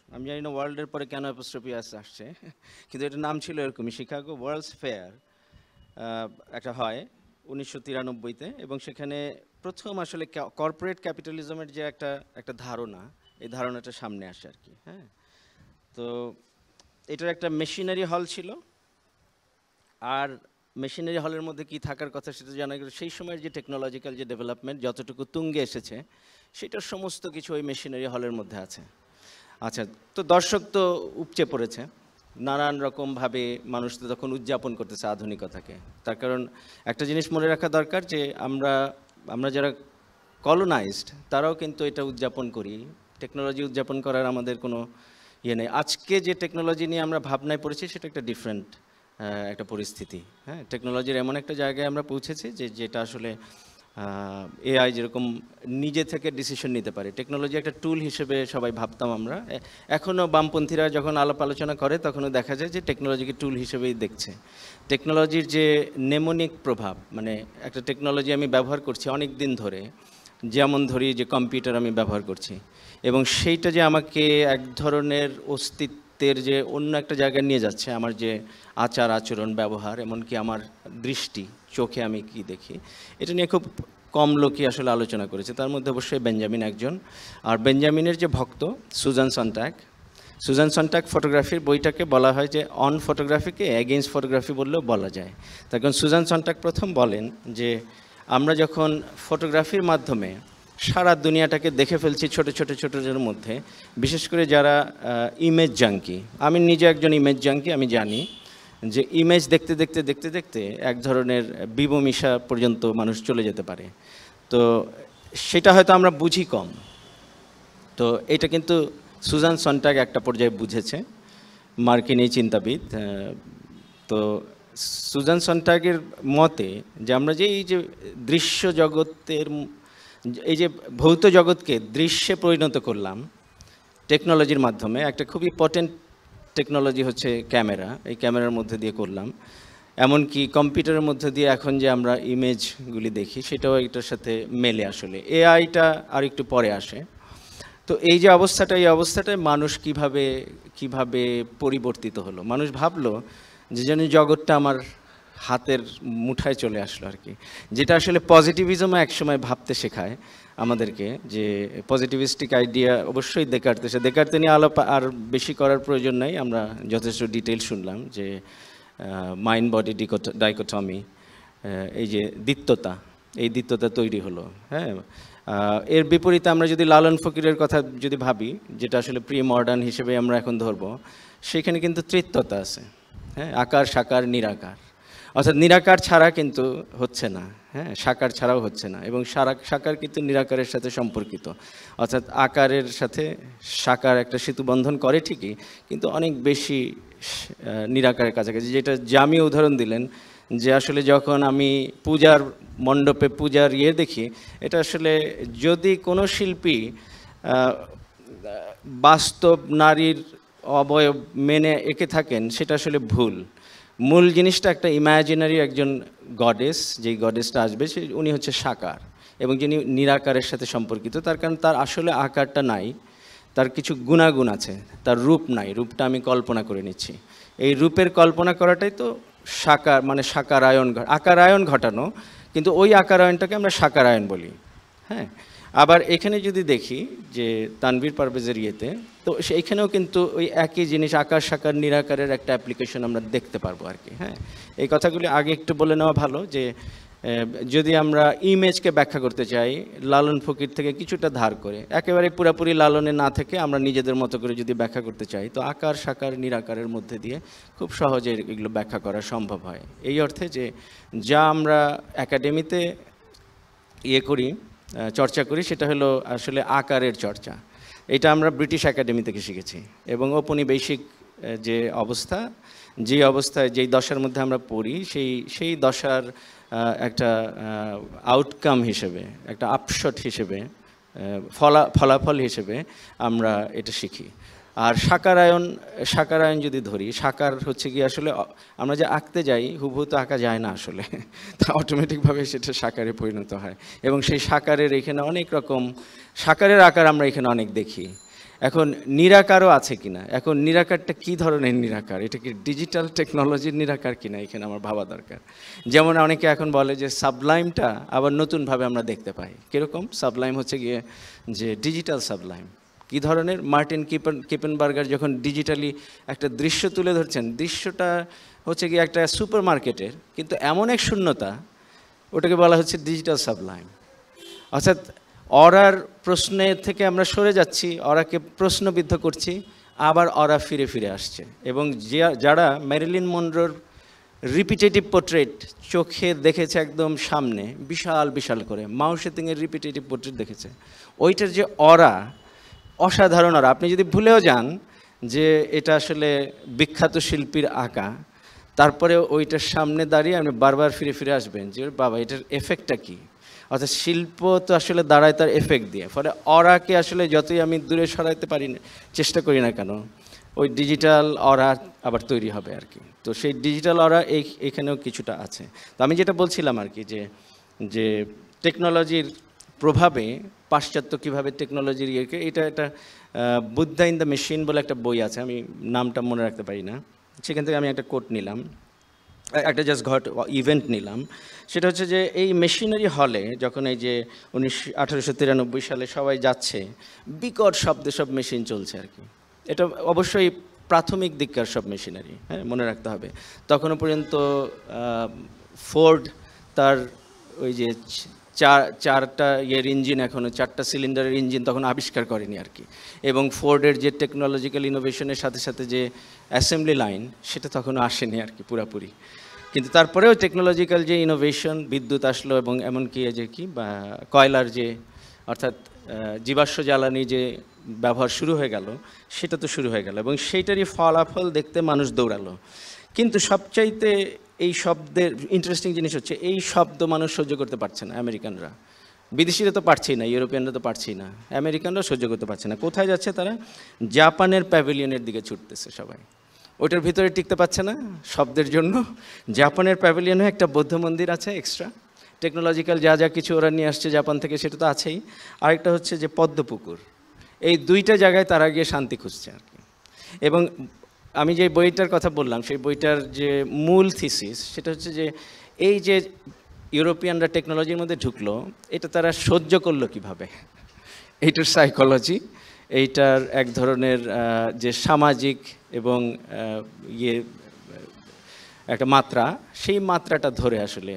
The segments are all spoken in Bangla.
আমি জানি না ওয়ার্ল্ডের পরে কেন অ্যাপোস্ট্রফি এস আসছে, কিন্তু এটার নাম ছিল এরকমই, শিকাগো ওয়ার্ল্ডস ফেয়ার একটা হয় 1993-তে, এবং সেখানে প্রথম আসলে কর্পোরেট ক্যাপিটালিজমের যে একটা একটা ধারণা, এই ধারণাটা সামনে আসে আর কি। হ্যাঁ, তো এটার একটা মেশিনারি হল ছিল, আর মেশিনারি হলের মধ্যে কি থাকার কথা সেটা জানা গেল। সেই সময়ের যে টেকনোলজিক্যাল যে ডেভেলপমেন্ট যতটুকু তুঙ্গে এসেছে, সেটার সমস্ত কিছু ওই মেশিনারি হলের মধ্যে আছে। আচ্ছা, তো দর্শক তো উপচে পড়েছে, নানান রকমভাবে মানুষ তো তখন উদযাপন করতেছে আধুনিকতাকে। তার কারণ একটা জিনিস মনে রাখা দরকার যে আমরা আমরা যারা কলোনাইজড তারাও কিন্তু এটা উদযাপন করি। টেকনোলজি উদযাপন করার আমাদের কোনো ইয়ে নেই। আজকে যে টেকনোলজি নিয়ে আমরা ভাবনায় পড়েছি সেটা একটা ডিফারেন্ট একটা পরিস্থিতি। হ্যাঁ, টেকনোলজির এমন একটা জায়গায় আমরা পৌঁছেছি যেটা আসলে এআই যেরকম নিজে থেকে ডিসিশন নিতে পারে, টেকনোলজি একটা টুল হিসেবে সবাই ভাবতাম আমরা। এখনও বামপন্থীরা যখন আলাপ আলোচনা করে তখনও দেখা যায় যে টেকনোলজিকে টুল হিসেবেই দেখছে। টেকনোলজির যে নেমোনিক প্রভাব, মানে একটা টেকনোলজি আমি ব্যবহার করছি অনেক দিন ধরে, যেমন ধরি যে কম্পিউটার আমি ব্যবহার করছি, এবং সেইটা যে আমাকে এক ধরনের অস্তিত্বের যে অন্য একটা জায়গায় নিয়ে যাচ্ছে, আমার যে আচার আচরণ ব্যবহার, এমনকি আমার দৃষ্টি, চোখে আমি কি দেখি, এটা নিয়ে খুব কম লোকই আসলে আলোচনা করেছে। তার মধ্যে অবশ্যই বেঞ্জামিন একজন। আর বেঞ্জামিনের যে ভক্ত সুজান সন্ট্যাগ, সুজান সন্ট্যাগ ফটোগ্রাফির বইটাকে বলা হয় যে অন ফটোগ্রাফিকে এগেইনস্ট ফটোগ্রাফি বললেও বলা যায়। তার কারণ সুজান সন্ট্যাগ প্রথম বলেন যে আমরা যখন ফটোগ্রাফির মাধ্যমে সারা দুনিয়াটাকে দেখে ফেলছি ছোট ছোট ছোটোর মধ্যে, বিশেষ করে যারা ইমেজ জাঙ্কি, আমি নিজে একজন ইমেজ জাঙ্কি, আমি জানি যে ইমেজ দেখতে দেখতে দেখতে দেখতে এক ধরনের বিবমিশা পর্যন্ত মানুষ চলে যেতে পারে। তো সেটা হয়তো আমরা বুঝি কম। তো এটা কিন্তু সুজান সন্ট্যাগ একটা পর্যায়ে বুঝেছে, মার্কিন এই চিন্তাবিদ। তো সুজান সন্ট্যাগের মতে যে আমরা যে এই যে দৃশ্য জগতের, এই যে ভৌত জগৎকে দৃশ্যে পরিণত করলাম টেকনোলজির মাধ্যমে, একটা খুবই পটেন্ট টেকনোলজি হচ্ছে ক্যামেরা, এই ক্যামেরার মধ্যে দিয়ে করলাম। এমনকি কম্পিউটারের মধ্যে দিয়ে এখন যে আমরা ইমেজগুলি দেখি সেটাও এটার সাথে মেলে। আসলে এআইটা আর একটু পরে আসে। তো এই যে অবস্থাটা, এই অবস্থাটায় মানুষ কিভাবে পরিবর্তিত হলো। মানুষ ভাবলো যে যেন জগৎটা আমার হাতের মুঠায় চলে আসলো আর কি, যেটা আসলে পজিটিভিজমও একসময় ভাবতে শেখায় আমাদেরকে, যে পজিটিভিস্টিক আইডিয়া অবশ্যই দেকার্তে নিয়ে আলাপ আর বেশি করার প্রয়োজন নাই। আমরা যথেষ্ট ডিটেল শুনলাম যে মাইন্ড বডি ডাইকোটমি, এই যে দ্বিত্বতা, এই দ্বিত্বতা তৈরি হলো। হ্যাঁ, এর বিপরীতে আমরা যদি লালন ফকিরের কথা যদি ভাবি, যেটা আসলে প্রি মডার্ন হিসেবে আমরা এখন ধরবো, সেখানে কিন্তু ত্রিত্বতা আছে। হ্যাঁ, আকার সাকার নিরাকার, অর্থাৎ নিরাকার ছাড়া কিন্তু হচ্ছে না, হ্যাঁ, সাকার ছাড়াও হচ্ছে না, এবং সাকার কিন্তু নিরাকারের সাথে সম্পর্কিত। অর্থাৎ আকারের সাথে সাকার একটা সেতুবন্ধন করে ঠিকই, কিন্তু অনেক বেশি নিরাকারের কাছাকাছি। যেটা জামি উদাহরণ দিলেন যে আসলে যখন আমি পূজার মণ্ডপে পূজার দেখি, এটা আসলে যদি কোনো শিল্পী বাস্তব নারীর অবয়ব মেনে এঁকে থাকেন, সেটা আসলে ভুল। মূল জিনিসটা একটা ইমাজিনারি একজন গডেস, যেই গডেসটা আসবে উনি হচ্ছে সাকার, এবং যিনি নিরাকারের সাথে সম্পর্কিত। তার কারণ তার আসলে আকারটা নাই, তার কিছু গুণাগুণ আছে, তার রূপ নাই, রূপটা আমি কল্পনা করে নিচ্ছি। এই রূপের কল্পনা করাটাই তো সাকার, মানে সাকারায়ন, আকারায়ন ঘটানো, কিন্তু ওই আকারায়নটাকে আমরা সাকারায়ন বলি। হ্যাঁ, আবার এখানে যদি দেখি যে তানভীর পারভেজের তো সেইখানেও কিন্তু ওই একই জিনিস আকার সাকার নিরাকারের একটা অ্যাপ্লিকেশন আমরা দেখতে পারবো আর কি। হ্যাঁ, এই কথাগুলি আগে একটু বলে নেওয়া ভালো, যে যদি আমরা ইমেজকে ব্যাখ্যা করতে চাই লালন ফকির থেকে কিছুটা ধার করে, একেবারে পুরাপুরি লালনে না থেকে আমরা নিজেদের মতো করে যদি ব্যাখ্যা করতে চাই, তো আকার সাকার নিরাকারের মধ্যে দিয়ে খুব সহজে এগুলো ব্যাখ্যা করা সম্ভব হয়। এই অর্থে যে যা আমরা একাডেমিতে করি, চর্চা করি, সেটা হলো আসলে আকারের চর্চা। এটা আমরা ব্রিটিশ একাডেমি থেকে শিখেছি, এবং ঔপনিবেশিক যে অবস্থা, যে অবস্থায় যেই দশার মধ্যে আমরা পড়ি, সেই দশার একটা আউটকাম হিসেবে, একটা আপশট হিসেবে, ফলাফল হিসেবে আমরা এটা শিখি। আর সাকারায়ন যদি ধরি, সাকার হচ্ছে কি আসলে আমরা যে আঁকতে যাই হুবহু তো আঁকা যায় না আসলে, তা অটোমেটিকভাবে সেটা সাকারে পরিণত হয়, এবং সেই সাকারের এখানে অনেক রকম সাকারের আকার আমরা এখানে অনেক দেখি। এখন নিরাকারও আছে কিনা, এখন নিরাকারটা কি ধরনের নিরাকার, এটা কি ডিজিটাল টেকনোলজির নিরাকার কিনা, এখানে আমার ভাবা দরকার। যেমন অনেকে এখন বলে যে সাবলাইমটা আবার নতুনভাবে আমরা দেখতে পাই। কীরকম? সাবলাইম হচ্ছে গিয়ে যে ডিজিটাল সাবলাইম কী ধরনের, মার্টিন কিপেনবার্গার যখন ডিজিটালি একটা দৃশ্য তুলে ধরছেন, দৃশ্যটা হচ্ছে গিয়ে একটা সুপার মার্কেটের, কিন্তু এমন এক শূন্যতা, ওটাকে বলা হচ্ছে ডিজিটাল সাবলাইম। অর্থাৎ অরার প্রশ্নের থেকে আমরা সরে যাচ্ছি, অরাকে প্রশ্নবিদ্ধ করছি, আবার অরা ফিরে ফিরে আসছে। এবং যারা ম্যারিলিন মনরোর রিপিটেটিভ পোর্ট্রেট চোখে দেখেছে একদম সামনে বিশাল বিশাল করে, মাও সেতুংয়ের রিপিটেটিভ পোর্ট্রেট দেখেছে, ওইটার যে অরা, অসাধারণ অরা। আপনি যদি ভুলেও যান যে এটা আসলে বিখ্যাত শিল্পীর আঁকা, তারপরে ওইটার সামনে দাঁড়িয়ে আপনি বারবার ফিরে ফিরে আসবেন যে বাবা এটার এফেক্টটা কী। অর্থাৎ শিল্প তো আসলে দাঁড়ায় তার এফেক্ট দিয়ে, ফলে অরাকে আসলে যতই আমি দূরে সরাইতে পারি না, চেষ্টা করি না কেন, ওই ডিজিটাল অরা আবার তৈরি হবে আর কি। তো সেই ডিজিটাল অরা এখানেও কিছুটা আছে। তো আমি যেটা বলছিলাম আর কি, যে টেকনোলজির প্রভাবে পাশ্চাত্য কীভাবে টেকনোলজির ইয়েকে, এটা একটা বুদ্ধা ইন দ্য মেশিন বলে একটা বই আছে, আমি নামটা মনে রাখতে পারি না, সেখান থেকে আমি একটা কোট নিলাম, একটা জাস্ট ইভেন্ট নিলাম। সেটা হচ্ছে যে এই মেশিনারি হলে যখন এই যে 1893 সালে সবাই যাচ্ছে, বিকট শব্দে সব মেশিন চলছে আর কি। এটা অবশ্যই প্রাথমিক দিককার সব মেশিনারি, হ্যাঁ, মনে রাখতে হবে। তখনও পর্যন্ত ফোর্ড তার ওই যে চারটা ইয়ের ইঞ্জিন, এখনও 4টা সিলিন্ডারের ইঞ্জিন তখন আবিষ্কার করেনি আর কি। এবং ফোর্ডের যে টেকনোলজিক্যাল ইনোভেশনের সাথে সাথে যে অ্যাসেম্বলি লাইন, সেটা তখনও আসেনি আর কি পুরাপুরি। কিন্তু তারপরেও টেকনোলজিক্যাল যে ইনোভেশন, বিদ্যুৎ আসলো, এবং এমনকি যে কি বা কয়লার যে, অর্থাৎ জীবাশ্ম জ্বালানি যে ব্যবহার শুরু হয়ে গেল, সেটা তো শুরু হয়ে গেল, এবং সেইটারই ফলাফল দেখতে মানুষ দৌড়ালো। কিন্তু সবচাইতে এই শব্দের ইন্টারেস্টিং জিনিস হচ্ছে, এই শব্দ মানুষ সহ্য করতে পারছে না। আমেরিকানরা, বিদেশিরা তো পারছেই না, ইউরোপিয়ানরা তো পারছেই না, আমেরিকানরা সহ্য করতে পারছে না। কোথায় যাচ্ছে তারা? জাপানের প্যাভিলিয়নের দিকে ছুটতেছে সবাই। ওইটার ভিতরে টিকতে পারছে না শব্দের জন্য। জাপানের প্যাভিলিয়নে একটা বৌদ্ধ মন্দির আছে এক্সট্রা, টেকনোলজিক্যাল যা যা কিছু ওরা নিয়ে আসছে জাপান থেকে, সেটা তো আছেই। আরেকটা হচ্ছে যে পদ্মপুকুর, এই দুইটা জায়গায় তারা গিয়ে শান্তি খুঁজছে আর কি। এবং আমি যে বইটার কথা বললাম, সেই বইটার যে মূল থিসিস, সেটা হচ্ছে যে এই যে ইউরোপিয়ানরা টেকনোলজির মধ্যে ঢুকলো, এটা তারা সহ্য করলো কিভাবে, এইটার সাইকোলজি, এইটার এক ধরনের যে সামাজিক এবং একটা মাত্রা, সেই মাত্রাটা ধরে আসলে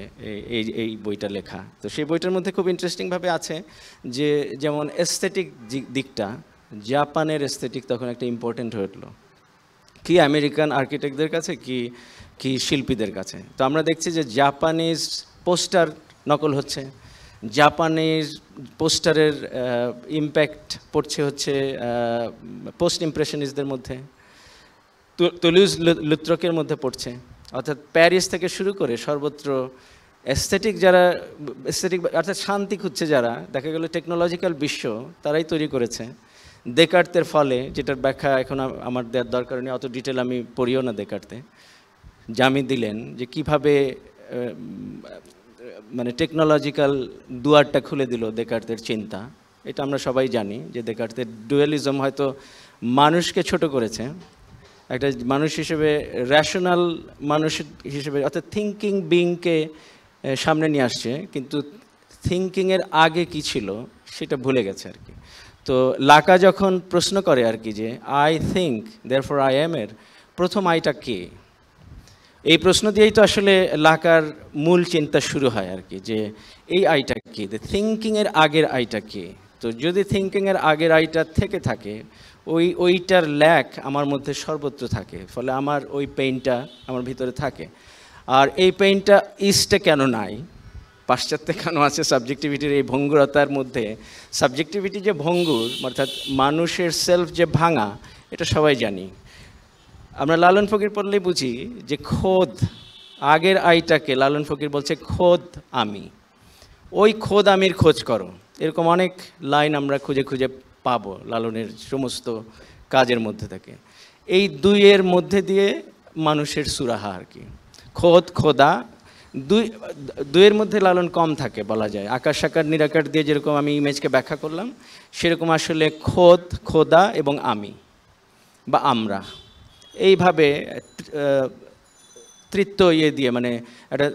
এই বইটা লেখা। তো সেই বইটার মধ্যে খুব ইন্টারেস্টিংভাবে আছে যে যেমন এস্থেটিক দিকটা, জাপানের এস্থেটিক তখন একটা ইম্পর্টেন্ট হয়ে উঠলো, কি আমেরিকান আর্কিটেক্টদের কাছে, কি শিল্পীদের কাছে। তো আমরা দেখছি যে জাপানিজ পোস্টার নকল হচ্ছে, জাপানিজ পোস্টারের ইম্প্যাক্ট পড়ছে হচ্ছে পোস্ট ইমপ্রেশনিস্টদের মধ্যে, তুলুজ লুত্রকের মধ্যে পড়ছে। অর্থাৎ প্যারিস থেকে শুরু করে সর্বত্র এস্থেটিক যারা, এস্থেটিক অর্থাৎ শান্তি খুঁজছে যারা, দেখা গেল টেকনোলজিক্যাল বিশ্ব তারাই তৈরি করেছে। দেকার্তের ফলে, যেটার ব্যাখ্যা এখন আমার দেওয়ার দরকার নেই, অত ডিটেল আমি পড়িও না দেকার্তে, জামি দিলেন যে কিভাবে মানে টেকনোলজিক্যাল দুয়ারটা খুলে দিল দেকার্তের চিন্তা। এটা আমরা সবাই জানি যে দেকার্তের ডুয়ালিজম হয়তো মানুষকে ছোট করেছে, একটা মানুষ হিসেবে, র্যাশনাল মানুষ হিসেবে, অর্থাৎ থিঙ্কিং বিংকে সামনে নিয়ে আসছে, কিন্তু থিঙ্কিংয়ের আগে কি ছিল সেটা ভুলে গেছে আর কি। তো লাকা যখন প্রশ্ন করে আর কি যে I think therefore I am এর প্রথম আইটা কে, এই প্রশ্ন দিয়েই তো আসলে লাকার মূল চিন্তা শুরু হয় আর কি, যে এই আইটা কে, থিঙ্কিংয়ের আগের আইটা কে। তো যদি থিঙ্কিংয়ের আগের আইটা থেকে থাকে, ওইটার ল্যাক আমার মধ্যে সর্বত্র থাকে, ফলে আমার ওই পেইনটা আমার ভিতরে থাকে। আর এই পেইনটা ইস্টে কেন নাই, পাশ্চাত্যে কেন আছে, সাবজেক্টিভিটির এই ভঙ্গুরতার মধ্যে, সাবজেক্টিভিটি যে ভঙ্গুর, অর্থাৎ মানুষের সেলফ যে ভাঙা, এটা সবাই জানি। আমরা লালন ফকির পড়লেই বুঝি যে খোদ, আগের আইটাকে লালন ফকির বলছে খোদ আমি, ওই খোদ আমির খোঁজ করো। এরকম অনেক লাইন আমরা খুঁজে খুঁজে পাবো লালনের সমস্ত কাজের মধ্যে থেকে। এই দুইয়ের মধ্যে দিয়ে মানুষের সুরাহা আর কি, খোদ খোদা, দুই দুইয়ের মধ্যে লালন কম থাকে বলা যায়। আকার সাকার নিরাকার দিয়ে যেরকম আমি ইমেজকে ব্যাখ্যা করলাম, সেরকম আসলে খোদ, খোদা এবং আমি বা আমরা, এইভাবে তৃতীয় দিয়ে মানে একটা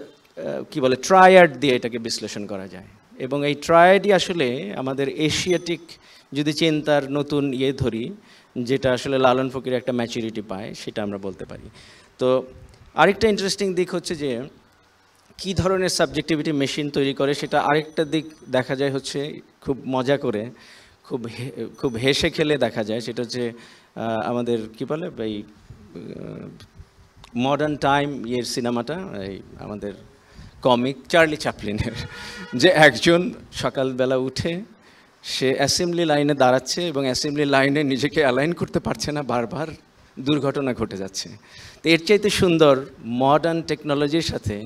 কী বলে ট্রায়াড দিয়ে এটাকে বিশ্লেষণ করা যায়। এবং এই ট্রায়াডই আসলে আমাদের এশিয়াটিক যদি চিন্তার নতুন ধরি, যেটা আসলে লালন ফকির একটা ম্যাচুরিটি পায়, সেটা আমরা বলতে পারি। তো আরেকটা ইন্টারেস্টিং দিক হচ্ছে যে কী ধরনের সাবজেক্টিভিটি মেশিন তৈরি করে, সেটা আরেকটা দিক দেখা যায় হচ্ছে খুব মজা করে, খুব হেসে খেলে দেখা যায়। সেটা হচ্ছে আমাদের কী বলে এই মডার্ন টাইম সিনেমাটা, এই আমাদের কমিক চার্লি চ্যাপলিনের, যে একজন সকালবেলা উঠে সে অ্যাসেম্বলি লাইনে দাঁড়াচ্ছে এবং অ্যাসেম্বলি লাইনে নিজেকে অ্যালাইন করতে পারছে না, বারবার দুর্ঘটনা ঘটে যাচ্ছে। তো এর চাইতে সুন্দর মডার্ন টেকনোলজির সাথে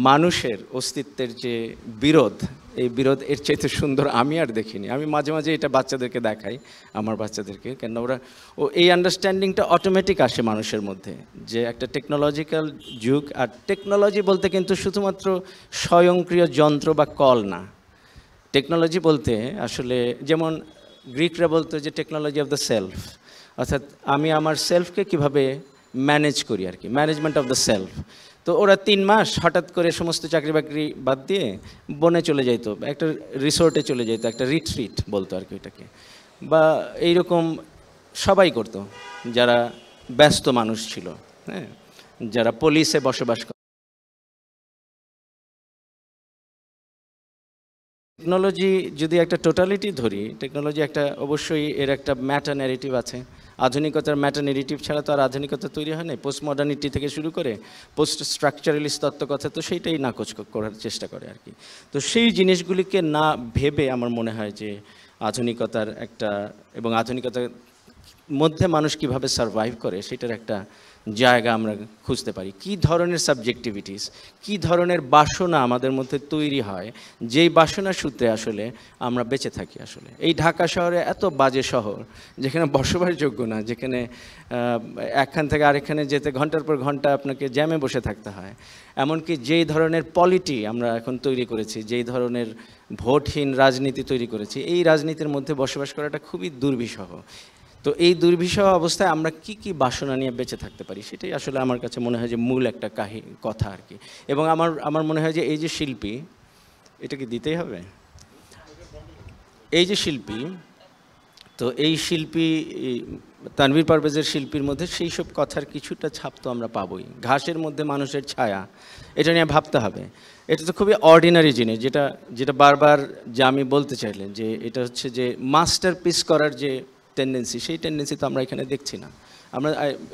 মানুষের অস্তিত্বের যে বিরোধ, এই বিরোধ এর চাইতে সুন্দর আমি আর দেখিনি। আমি মাঝে মাঝে এটা বাচ্চাদেরকে দেখাই, আমার বাচ্চাদেরকে, কেন ওরা এই আন্ডারস্ট্যান্ডিংটা অটোমেটিক আসে মানুষের মধ্যে, যে একটা টেকনোলজিক্যাল যুগ। আর টেকনোলজি বলতে কিন্তু শুধুমাত্র স্বয়ংক্রিয় যন্ত্র বা কল না। টেকনোলজি বলতে আসলে যেমন গ্রিকরা বলতো যে টেকনোলজি অফ দ্য সেলফ, অর্থাৎ আমি আমার সেলফকে কিভাবে ম্যানেজ করি আর কি, ম্যানেজমেন্ট অফ দ্য সেলফ। তো ওরা 3 মাস হঠাৎ করে সমস্ত চাকরি বাকরি বাদ দিয়ে বনে চলে যেত, একটা রিসোর্টে চলে যেত, একটা রিট্রিট বলতো আর কি ওইটাকে, বা এইরকম সবাই করতো যারা ব্যস্ত মানুষ ছিল, হ্যাঁ, যারা পুলিশে বসবাস করে। টেকনোলজি যদি একটা টোটালিটি ধরি, টেকনোলজি একটা অবশ্যই এর একটা ম্যাটা ন্যারেটিভ আছে। আধুনিকতার ম্যাটা ন্যারেটিভ ছাড়া তো আর আধুনিকতা তৈরি হয় না। পোস্ট মডার্নিটি থেকে শুরু করে পোস্ট স্ট্রাকচারালিস্ট তত্ত্বকথা তো সেইটাই নাকচ করার চেষ্টা করে আর কি। তো সেই জিনিসগুলিকে না ভেবে আমার মনে হয় যে আধুনিকতার একটা, এবং আধুনিকতার মধ্যে মানুষ কিভাবে সারভাইভ করে সেটার একটা জায়গা আমরা খুঁজতে পারি। কী ধরনের সাবজেক্টিভিটিস, কী ধরনের বাসনা আমাদের মধ্যে তৈরি হয়, যেই বাসনার সূত্রে আসলে আমরা বেঁচে থাকি। আসলে এই ঢাকা শহরে এত বাজে শহর, যেখানে বসবাসযোগ্য না, যেখানে একখান থেকে আরেকখানে যেতে ঘন্টার পর ঘন্টা আপনাকে জ্যামে বসে থাকতে হয়। এমনকি যেই ধরনের পলিটি আমরা এখন তৈরি করেছি, যেই ধরনের ভোটহীন রাজনীতি তৈরি করেছি, এই রাজনীতির মধ্যে বসবাস করাটা খুবই দুর্বিষহ। তো এই দুর্বিষহ অবস্থায় আমরা কি কি বাসনা নিয়ে বেঁচে থাকতে পারি, সেটাই আসলে আমার কাছে মনে হয় যে মূল একটা কথা আর কি। এবং আমার মনে হয় যে এই যে শিল্পী, এটা কি দিতেই হবে, এই যে শিল্পী, তো এই শিল্পী তানভীর পারভেজের শিল্পীর মধ্যে সেই সব কথার কিছুটা ছাপ তো আমরা পাবোই। ঘাসের মধ্যে মানুষের ছায়া, এটা নিয়ে ভাবতে হবে। এটা তো খুবই অর্ডিনারি জিনিস, যেটা বারবার যে আমি বলতে চাইলেন যে এটা হচ্ছে যে মাস্টারপিস করার যে টেন্ডেন্সি, সেই টেন্ডেন্সি তো আমরা এখানে দেখছি না। আমরা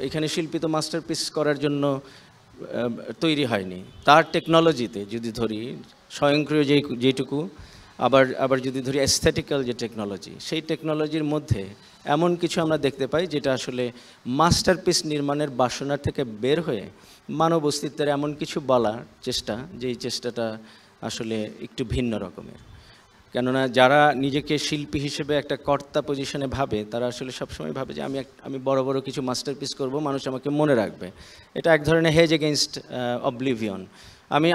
এখানে শিল্পী তো মাস্টারপিস করার জন্য তৈরি হয়নি। তার টেকনোলজিতে যদি ধরি, স্বয়ংক্রিয় যেটুকু, আবার যদি ধরি অ্যাস্থেটিক্যাল যে টেকনোলজি, সেই টেকনোলজির মধ্যে এমন কিছু আমরা দেখতে পাই যেটা আসলে মাস্টারপিস নির্মাণের বাসনা থেকে বের হয়ে মানব অস্তিত্বের এমন কিছু বলার চেষ্টা, যেই চেষ্টাটা আসলে একটু ভিন্ন রকমের। কেননা যারা নিজেকে শিল্পী হিসেবে একটা কর্তা পজিশনে ভাবে, তারা আসলে সবসময় ভাবে যে আমি বড় বড় কিছু মাস্টারপিস করব, মানুষ আমাকে মনে রাখবে। এটা এক ধরনের হেজ এগেইনস্ট অবলিভিয়ন।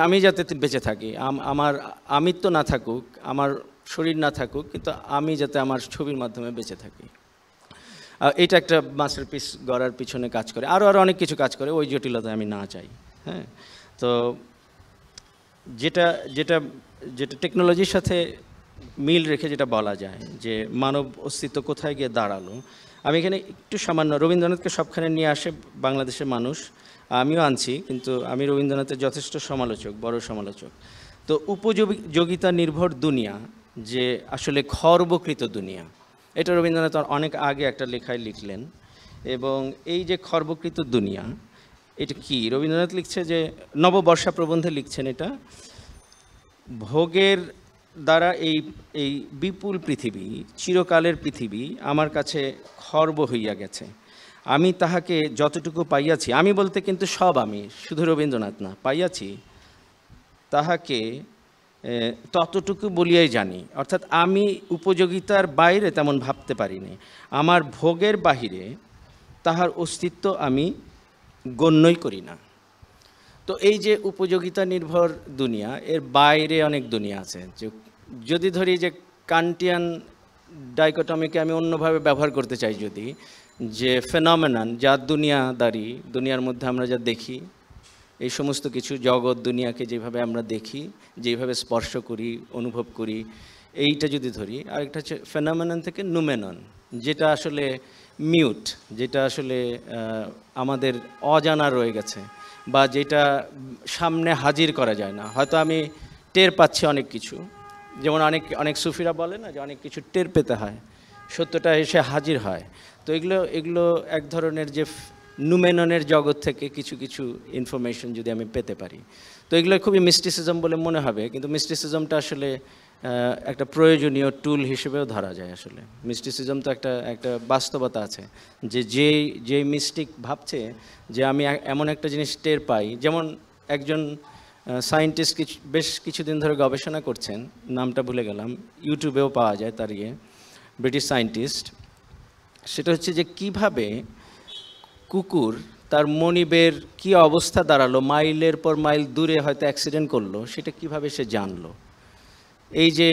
আমি যাতে বেঁচে থাকি, আমার আমিত্ব না থাকুক, আমার শরীর না থাকুক, কিন্তু আমি যাতে আমার ছবির মাধ্যমে বেঁচে থাকি। এটা একটা মাস্টারপিস গড়ার পিছনে কাজ করে। আরও অনেক কিছু কাজ করে, ওই জটিলতায় আমি না চাই। হ্যাঁ, তো যেটা যেটা যেটা টেকনোলজির সাথে মিল রেখে যেটা বলা যায় যে মানব অস্তিত্ব কোথায় গিয়ে দাঁড়ালো, আমি এখানে একটু সামান্য রবীন্দ্রনাথকে সবখানে নিয়ে আসে বাংলাদেশের মানুষ, আমিও আনছি, কিন্তু আমি রবীন্দ্রনাথের যথেষ্ট সমালোচক, বড় সমালোচক। তো উপযোগিতা নির্ভর দুনিয়া, যে আসলে খর্বকৃত দুনিয়া, এটা রবীন্দ্রনাথ অনেক আগে একটা লেখায় লিখলেন। এবং এই যে খর্বকৃত দুনিয়া, এটা কি রবীন্দ্রনাথ লিখছে যে নববর্ষা প্রবন্ধে লিখছেন, এটা ভোগের দ্বারা এই বিপুল পৃথিবী, চিরকালের পৃথিবী আমার কাছে খর্ব হইয়া গেছে। আমি তাহাকে যতটুকু পাইয়াছি, আমি বলতে কিন্তু সব, আমি শুধু রবীন্দ্রনাথ না, পাইয়াছি তাহাকে ততটুকু বলিয়াই জানি। অর্থাৎ আমি উপযোগিতার বাইরে তেমন ভাবতে পারিনি, আমার ভোগের বাহিরে তাহার অস্তিত্ব আমি গণ্যই করি না। তো এই যে উপযোগিতা নির্ভর দুনিয়া, এর বাইরে অনেক দুনিয়া আছে। যে যদি ধরি যে কান্টিয়ান ডাইকোটমিকে আমি অন্যভাবে ব্যবহার করতে চাই, যদি যে ফেনোমেনন, যা দুনিয়াদারি, দুনিয়ার মধ্যে আমরা যা দেখি, এই সমস্ত কিছু জগৎ দুনিয়াকে যেভাবে আমরা দেখি, যেভাবে স্পর্শ করি, অনুভব করি, এইটা যদি ধরি, আরেকটা হচ্ছে ফেনোমেনন থেকে নুমেনন, যেটা আসলে মিউট, যেটা আসলে আমাদের অজানা রয়ে গেছে, বা যেটা সামনে হাজির করা যায় না। হয়তো আমি টের পাচ্ছি অনেক কিছু, যেমন অনেক অনেক সুফিরা বলে না যে অনেক কিছু টের পেতে হয়, সত্যটা এসে হাজির হয়। তো এগুলো এগুলো এক ধরনের যে নুমেননের জগৎ থেকে কিছু কিছু ইনফরমেশন যদি আমি পেতে পারি, তো এগুলো খুবই মিস্টিসিজম বলে মনে হবে, কিন্তু মিস্টিসিজমটা আসলে একটা প্রয়োজনীয় টুল হিসেবেও ধরা যায়। আসলে মিস্টিসিজম তো একটা একটা বাস্তবতা আছে, যে যেই মিস্টিক ভাবছে যে আমি এমন একটা জিনিস টের পাই, যেমন একজন সায়েন্টিস্ট বেশ কিছুদিন ধরে গবেষণা করছেন, নামটা ভুলে গেলাম, ইউটিউবেও পাওয়া যায় তার ব্রিটিশ সায়েন্টিস্ট। সেটা হচ্ছে যে কিভাবে কুকুর তার মনিবের কি অবস্থা দাঁড়ালো, মাইলের পর মাইল দূরে হয়তো অ্যাক্সিডেন্ট করলো, সেটা কিভাবে সে জানলো। এই যে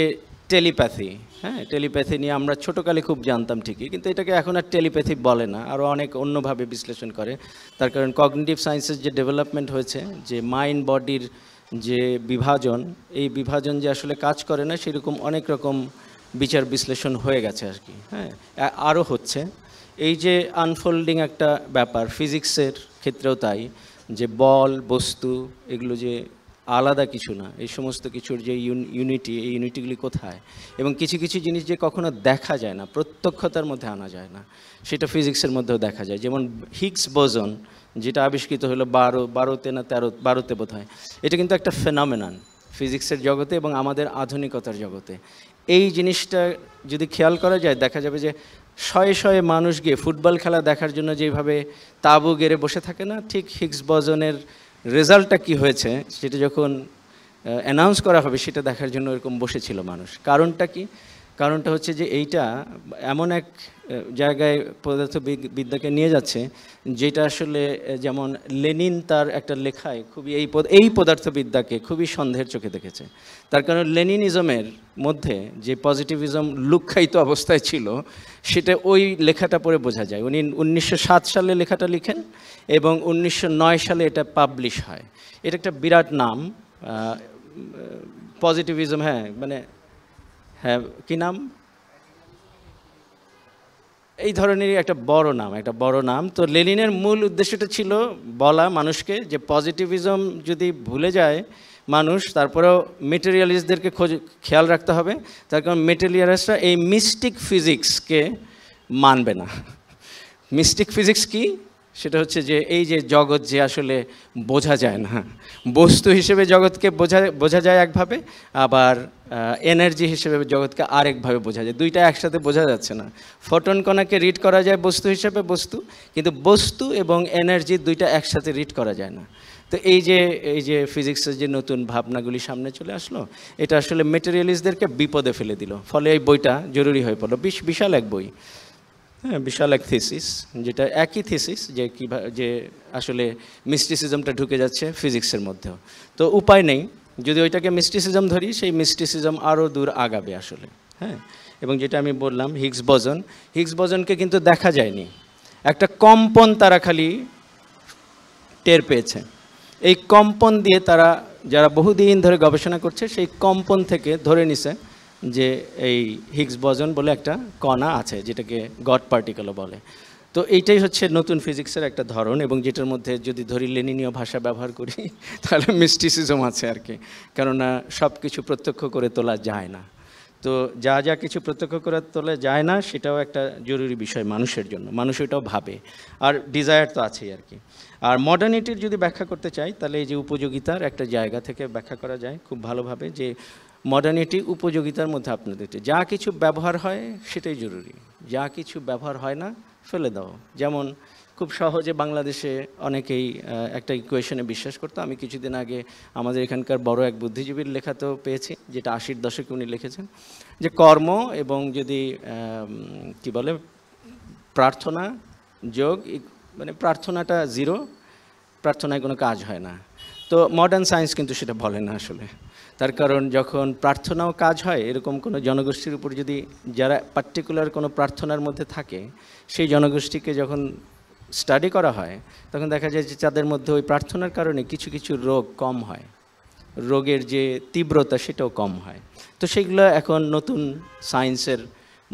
টেলিপ্যাথি, হ্যাঁ, টেলিপ্যাথি নিয়ে আমরা ছোটোকালে খুব জানতাম ঠিকই, কিন্তু এটাকে এখন আর টেলিপ্যাথি বলে না, আরও অনেক অন্যভাবে বিশ্লেষণ করে। তার কারণ কগনিটিভ সায়েন্সের যে ডেভেলপমেন্ট হয়েছে, যে মাইন্ড বডির যে বিভাজন, এই বিভাজন যে আসলে কাজ করে না, সেরকম অনেক রকম বিচার বিশ্লেষণ হয়ে গেছে আর কি। হ্যাঁ, আরও হচ্ছে। এই যে আনফোল্ডিং একটা ব্যাপার, ফিজিক্সের ক্ষেত্রেও তাই, যে বল, বস্তু, এগুলো যে আলাদা কিছু না, এই সমস্ত কিছুর যে ইউনিটি, এই ইউনিটিগুলি কোথায়, এবং কিছু কিছু জিনিস যে কখনো দেখা যায় না, প্রত্যক্ষতার মধ্যে আনা যায় না, সেটা ফিজিক্সের মধ্যেও দেখা যায়। যেমন হিগস বোসন, যেটা আবিষ্কৃত হলো বারোতে না 13 বোধ হয়, এটা কিন্তু একটা ফেনোমেনন ফিজিক্সের জগতে এবং আমাদের আধুনিকতার জগতে। এই জিনিসটা যদি খেয়াল করা যায়, দেখা যাবে যে শয়ে শয়ে মানুষ গিয়ে ফুটবল খেলা দেখার জন্য যেভাবে তাঁবু গেড়ে বসে থাকে না, ঠিক হিগস বোসনের রেজাল্টটা কি হয়েছে সেটা যখন অ্যানাউন্স করা হবে, সেটা দেখার জন্য এরকম বসেছিল মানুষ। কারণটা কি? কারণটা হচ্ছে যে এইটা এমন এক জায়গায় পদার্থবিদ্যাকে নিয়ে যাচ্ছে, যেটা আসলে যেমন লেনিন তার একটা লেখায় খুবই এই পদার্থবিদ্যাকে খুবই সন্দেহের চোখে দেখেছে। তার কারণ লেনিনিজমের মধ্যে যে পজিটিভিজম লুক্কায়িত অবস্থায় ছিল, সেটা ওই লেখাটা পড়ে বোঝা যায়। উনি 1907 সালে লেখাটা লিখেন এবং 1909 সালে এটা পাবলিশ হয়। এটা একটা বিরাট নাম, পজিটিভিজম, হ্যাঁ, মানে হ্যাঁ, কী নাম, এই ধরনেরই একটা বড় নাম। তো লেনিনের মূল উদ্দেশ্যটা ছিল বলা মানুষকে যে পজিটিভিজম যদি ভুলে যায় মানুষ, তারপরেও মেটেরিয়ালিস্টদেরকে খেয়াল রাখতে হবে। তার কারণ মেটেরিয়ালিস্টরা এই মিস্টিক ফিজিক্সকে মানবে না। মিস্টিক ফিজিক্স কি? সেটা হচ্ছে যে এই যে জগৎ যে আসলে বোঝা যায় না, বস্তু হিসেবে জগৎকে বোঝা যায় একভাবে, আবার এনার্জি হিসেবে জগৎকে আরেকভাবে বোঝা যায়, দুইটা একসাথে বোঝা যাচ্ছে না। ফোটন কণাকে রিড করা যায় বস্তু হিসেবে কিন্তু বস্তু এবং এনার্জি দুইটা একসাথে রিড করা যায় না। তো এই যে ফিজিক্সের যে নতুন ভাবনাগুলি সামনে চলে আসলো, এটা আসলে মেটেরিয়ালিস্টদেরকে বিপদে ফেলে দিল। ফলে এই বইটা জরুরি হয়ে পড়লো। বিশাল এক বই, হ্যাঁ, বিশাল এক থিসিস, যেটা একই থিসিস যে কীভাবে যে আসলে মিস্টিসিজমটা ঢুকে যাচ্ছে ফিজিক্সের মধ্যেও। তো উপায় নেই, যদি ওইটাকে মিস্টিসিজম ধরি, সেই মিস্টিসিজম আরও দূর আগাবে আসলে। হ্যাঁ, এবং যেটা আমি বললাম হিগস বোসনকে কিন্তু দেখা যায়নি, একটা কম্পন তারা খালি টের পেয়েছে। এই কম্পন দিয়ে তারা, যারা বহুদিন ধরে গবেষণা করছে, সেই কম্পন থেকে ধরে নিছে যে এই হিগস বোসন বলে একটা কণা আছে, যেটাকে গড পার্টিকেলও বলে। তো এইটাই হচ্ছে নতুন ফিজিক্সের একটা ধরন, এবং যেটার মধ্যে যদি ধরি লেনিনীয় ভাষা ব্যবহার করি, তাহলে মিস্টিসিজম আছে আর কি। কেননা সব কিছু প্রত্যক্ষ করে তোলা যায় না। তো যা কিছু প্রত্যক্ষ করে তোলা যায় না, সেটাও একটা জরুরি বিষয় মানুষের জন্য। মানুষ ওইটাও ভাবে, আর ডিজায়ার তো আছেই আর কি। আর মডার্নিটির যদি ব্যাখ্যা করতে চাই, তাহলে এই যে উপযোগিতার একটা জায়গা থেকে ব্যাখ্যা করা যায় খুব ভালোভাবে, যে মডার্নিটি উপযোগিতার মধ্যে আপনাদের যা কিছু ব্যবহার হয় সেটাই জরুরি, যা কিছু ব্যবহার হয় না ফেলে দাও। যেমন খুব সহজে বাংলাদেশে অনেকেই একটা ইকুয়েশনে বিশ্বাস করতো। আমি কিছুদিন আগে আমাদের এখানকার বড় এক বুদ্ধিজীবীর লেখাতেও পেয়েছি, যেটা 80-র দশকে উনি লিখেছেন, যে কর্ম এবং যদি কি বলে প্রার্থনা যোগ, মানে প্রার্থনাটা জিরো, প্রার্থনায় কোনো কাজ হয় না। তো মডার্ন সায়েন্স কিন্তু সেটা বলে না আসলে। তার কারণ যখন প্রার্থনাও কাজ হয়, এরকম কোনো জনগোষ্ঠীর উপর যদি যারা পার্টিকুলার কোনো প্রার্থনার মধ্যে থাকে, সেই জনগোষ্ঠীকে যখন স্টাডি করা হয়, তখন দেখা যায় যে তাদের মধ্যে ওই প্রার্থনার কারণে কিছু কিছু রোগ কম হয়, রোগের যে তীব্রতা সেটাও কম হয়। তো সেগুলো এখন নতুন সায়েন্সের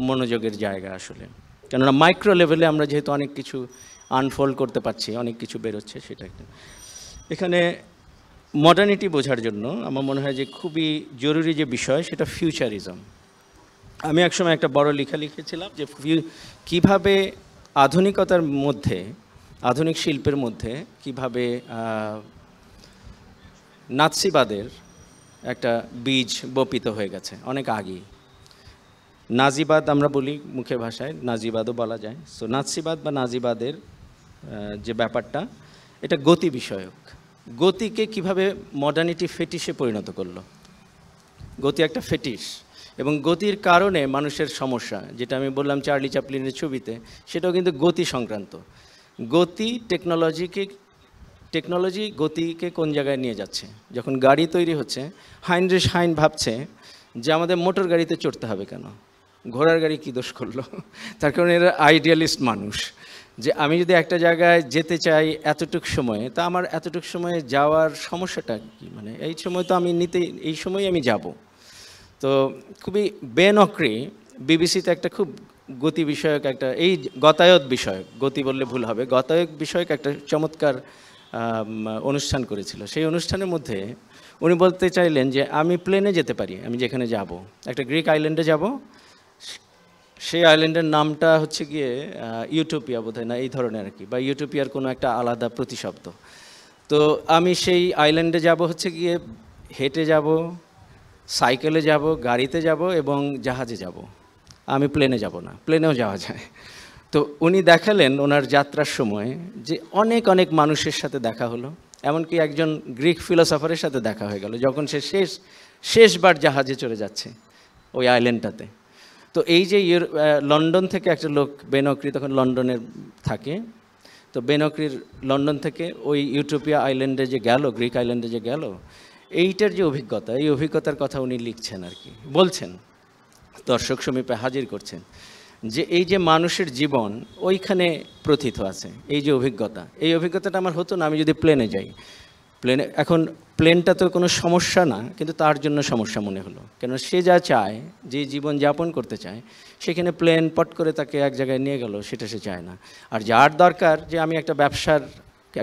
মনোযোগের জায়গা আসলে, কেননা মাইক্রো লেভেলে আমরা যেহেতু অনেক কিছু আনফোল্ড করতে পারছি, অনেক কিছু বেরোচ্ছে, সেটা একটা। এখানে মডার্নিটি বোঝার জন্য আমার মনে হয় যে খুবই জরুরি যে বিষয় সেটা ফিউচারিজম। আমি একসময় একটা বড় লেখা লিখেছিলাম যে কীভাবে আধুনিকতার মধ্যে, আধুনিক শিল্পের মধ্যে কীভাবে নাৎসিবাদের একটা বীজ বপিত হয়ে গেছে অনেক আগেই। নাজিবাদ আমরা বলি মুখের ভাষায়, নাজিবাদও বলা যায়। সো নাৎসিবাদ বা নাজিবাদের যে ব্যাপারটা, এটা গতি বিষয়ক। গতিকে কিভাবে মডার্নিটি ফেটিশে পরিণত করলো। গতি একটা ফেটিশ, এবং গতির কারণে মানুষের সমস্যা, যেটা আমি বললাম চার্লি চ্যাপলিনের ছবিতে, সেটাও কিন্তু গতি সংক্রান্ত। গতি টেকনোলজি গতিকে কোন জায়গায় নিয়ে যাচ্ছে। যখন গাড়ি তৈরি হচ্ছে, হাইনরিশ হাইন ভাবছে যে আমাদের মোটর গাড়িতে চড়তে হবে কেন, ঘোড়ার গাড়ি কী দোষ করলো। তার কারণে এরা আইডিয়ালিস্ট মানুষ, যে আমি যদি একটা জায়গায় যেতে চাই এতটুক সময়ে, তা আমার এতটুক সময়ে যাওয়ার সমস্যাটা কী, মানে এই সময় তো আমি এই সময়ই আমি যাব। তো খুবই বেন অক্রি বিবিসিতে একটা খুব গতি বিষয়ক একটা, এই গতায়ত বিষয়ক, গতি বললে ভুল হবে, গতায়ত বিষয়ক একটা চমৎকার অনুষ্ঠান করেছিল। সেই অনুষ্ঠানের মধ্যে উনি বলতে চাইলেন যে আমি প্লেনে যেতে পারি, আমি যেখানে যাব, একটা গ্রিক আইল্যান্ডে যাব, সেই আইল্যান্ডের নামটা হচ্ছে গিয়ে ইউটোপিয়া বোধহয়, না এই ধরনের আর কি, বা ইউটোপিয়ার কোনো একটা আলাদা প্রতিশব্দ। তো আমি সেই আইল্যান্ডে যাব হচ্ছে গিয়ে হেঁটে যাব, সাইকেলে যাব, গাড়িতে যাব এবং জাহাজে যাব, আমি প্লেনে যাব না। প্লেনেও যাওয়া যায়। তো উনি দেখালেন ওনার যাত্রার সময় যে অনেক অনেক মানুষের সাথে দেখা হলো, এমনকি একজন গ্রিক ফিলোসফারের সাথে দেখা হয়ে গেল যখন সে শেষবার জাহাজে চলে যাচ্ছে ওই আইল্যান্ডটাতে। তো এই যে লন্ডন থেকে একটা লোক, বেনকরি তখন লন্ডনের থাকে, তো বেনকরির লন্ডন থেকে ওই ইউটোপিয়া আইল্যান্ডে যে গেল, গ্রিক আইল্যান্ডে যে গেল, এইটার যে অভিজ্ঞতা, এই অভিজ্ঞতার কথা উনি লিখছেন আর কি, বলছেন, দর্শক সমীপে হাজির করছেন, যে এই যে মানুষের জীবন ওইখানে প্রথিত আছে, এই যে অভিজ্ঞতা, এই অভিজ্ঞতাটা আমার হতো না আমি যদি প্লেনে যাই। এখন প্লেনটা তো কোনো সমস্যা না, কিন্তু তার জন্য সমস্যা মনে হলো, কেন সে যা চায়, যে জীবন যাপন করতে চায়, সেখানে প্লেন পট করে তাকে এক জায়গায় নিয়ে গেল, সেটা সে চায় না। আর যার দরকার যে আমি একটা ব্যবসার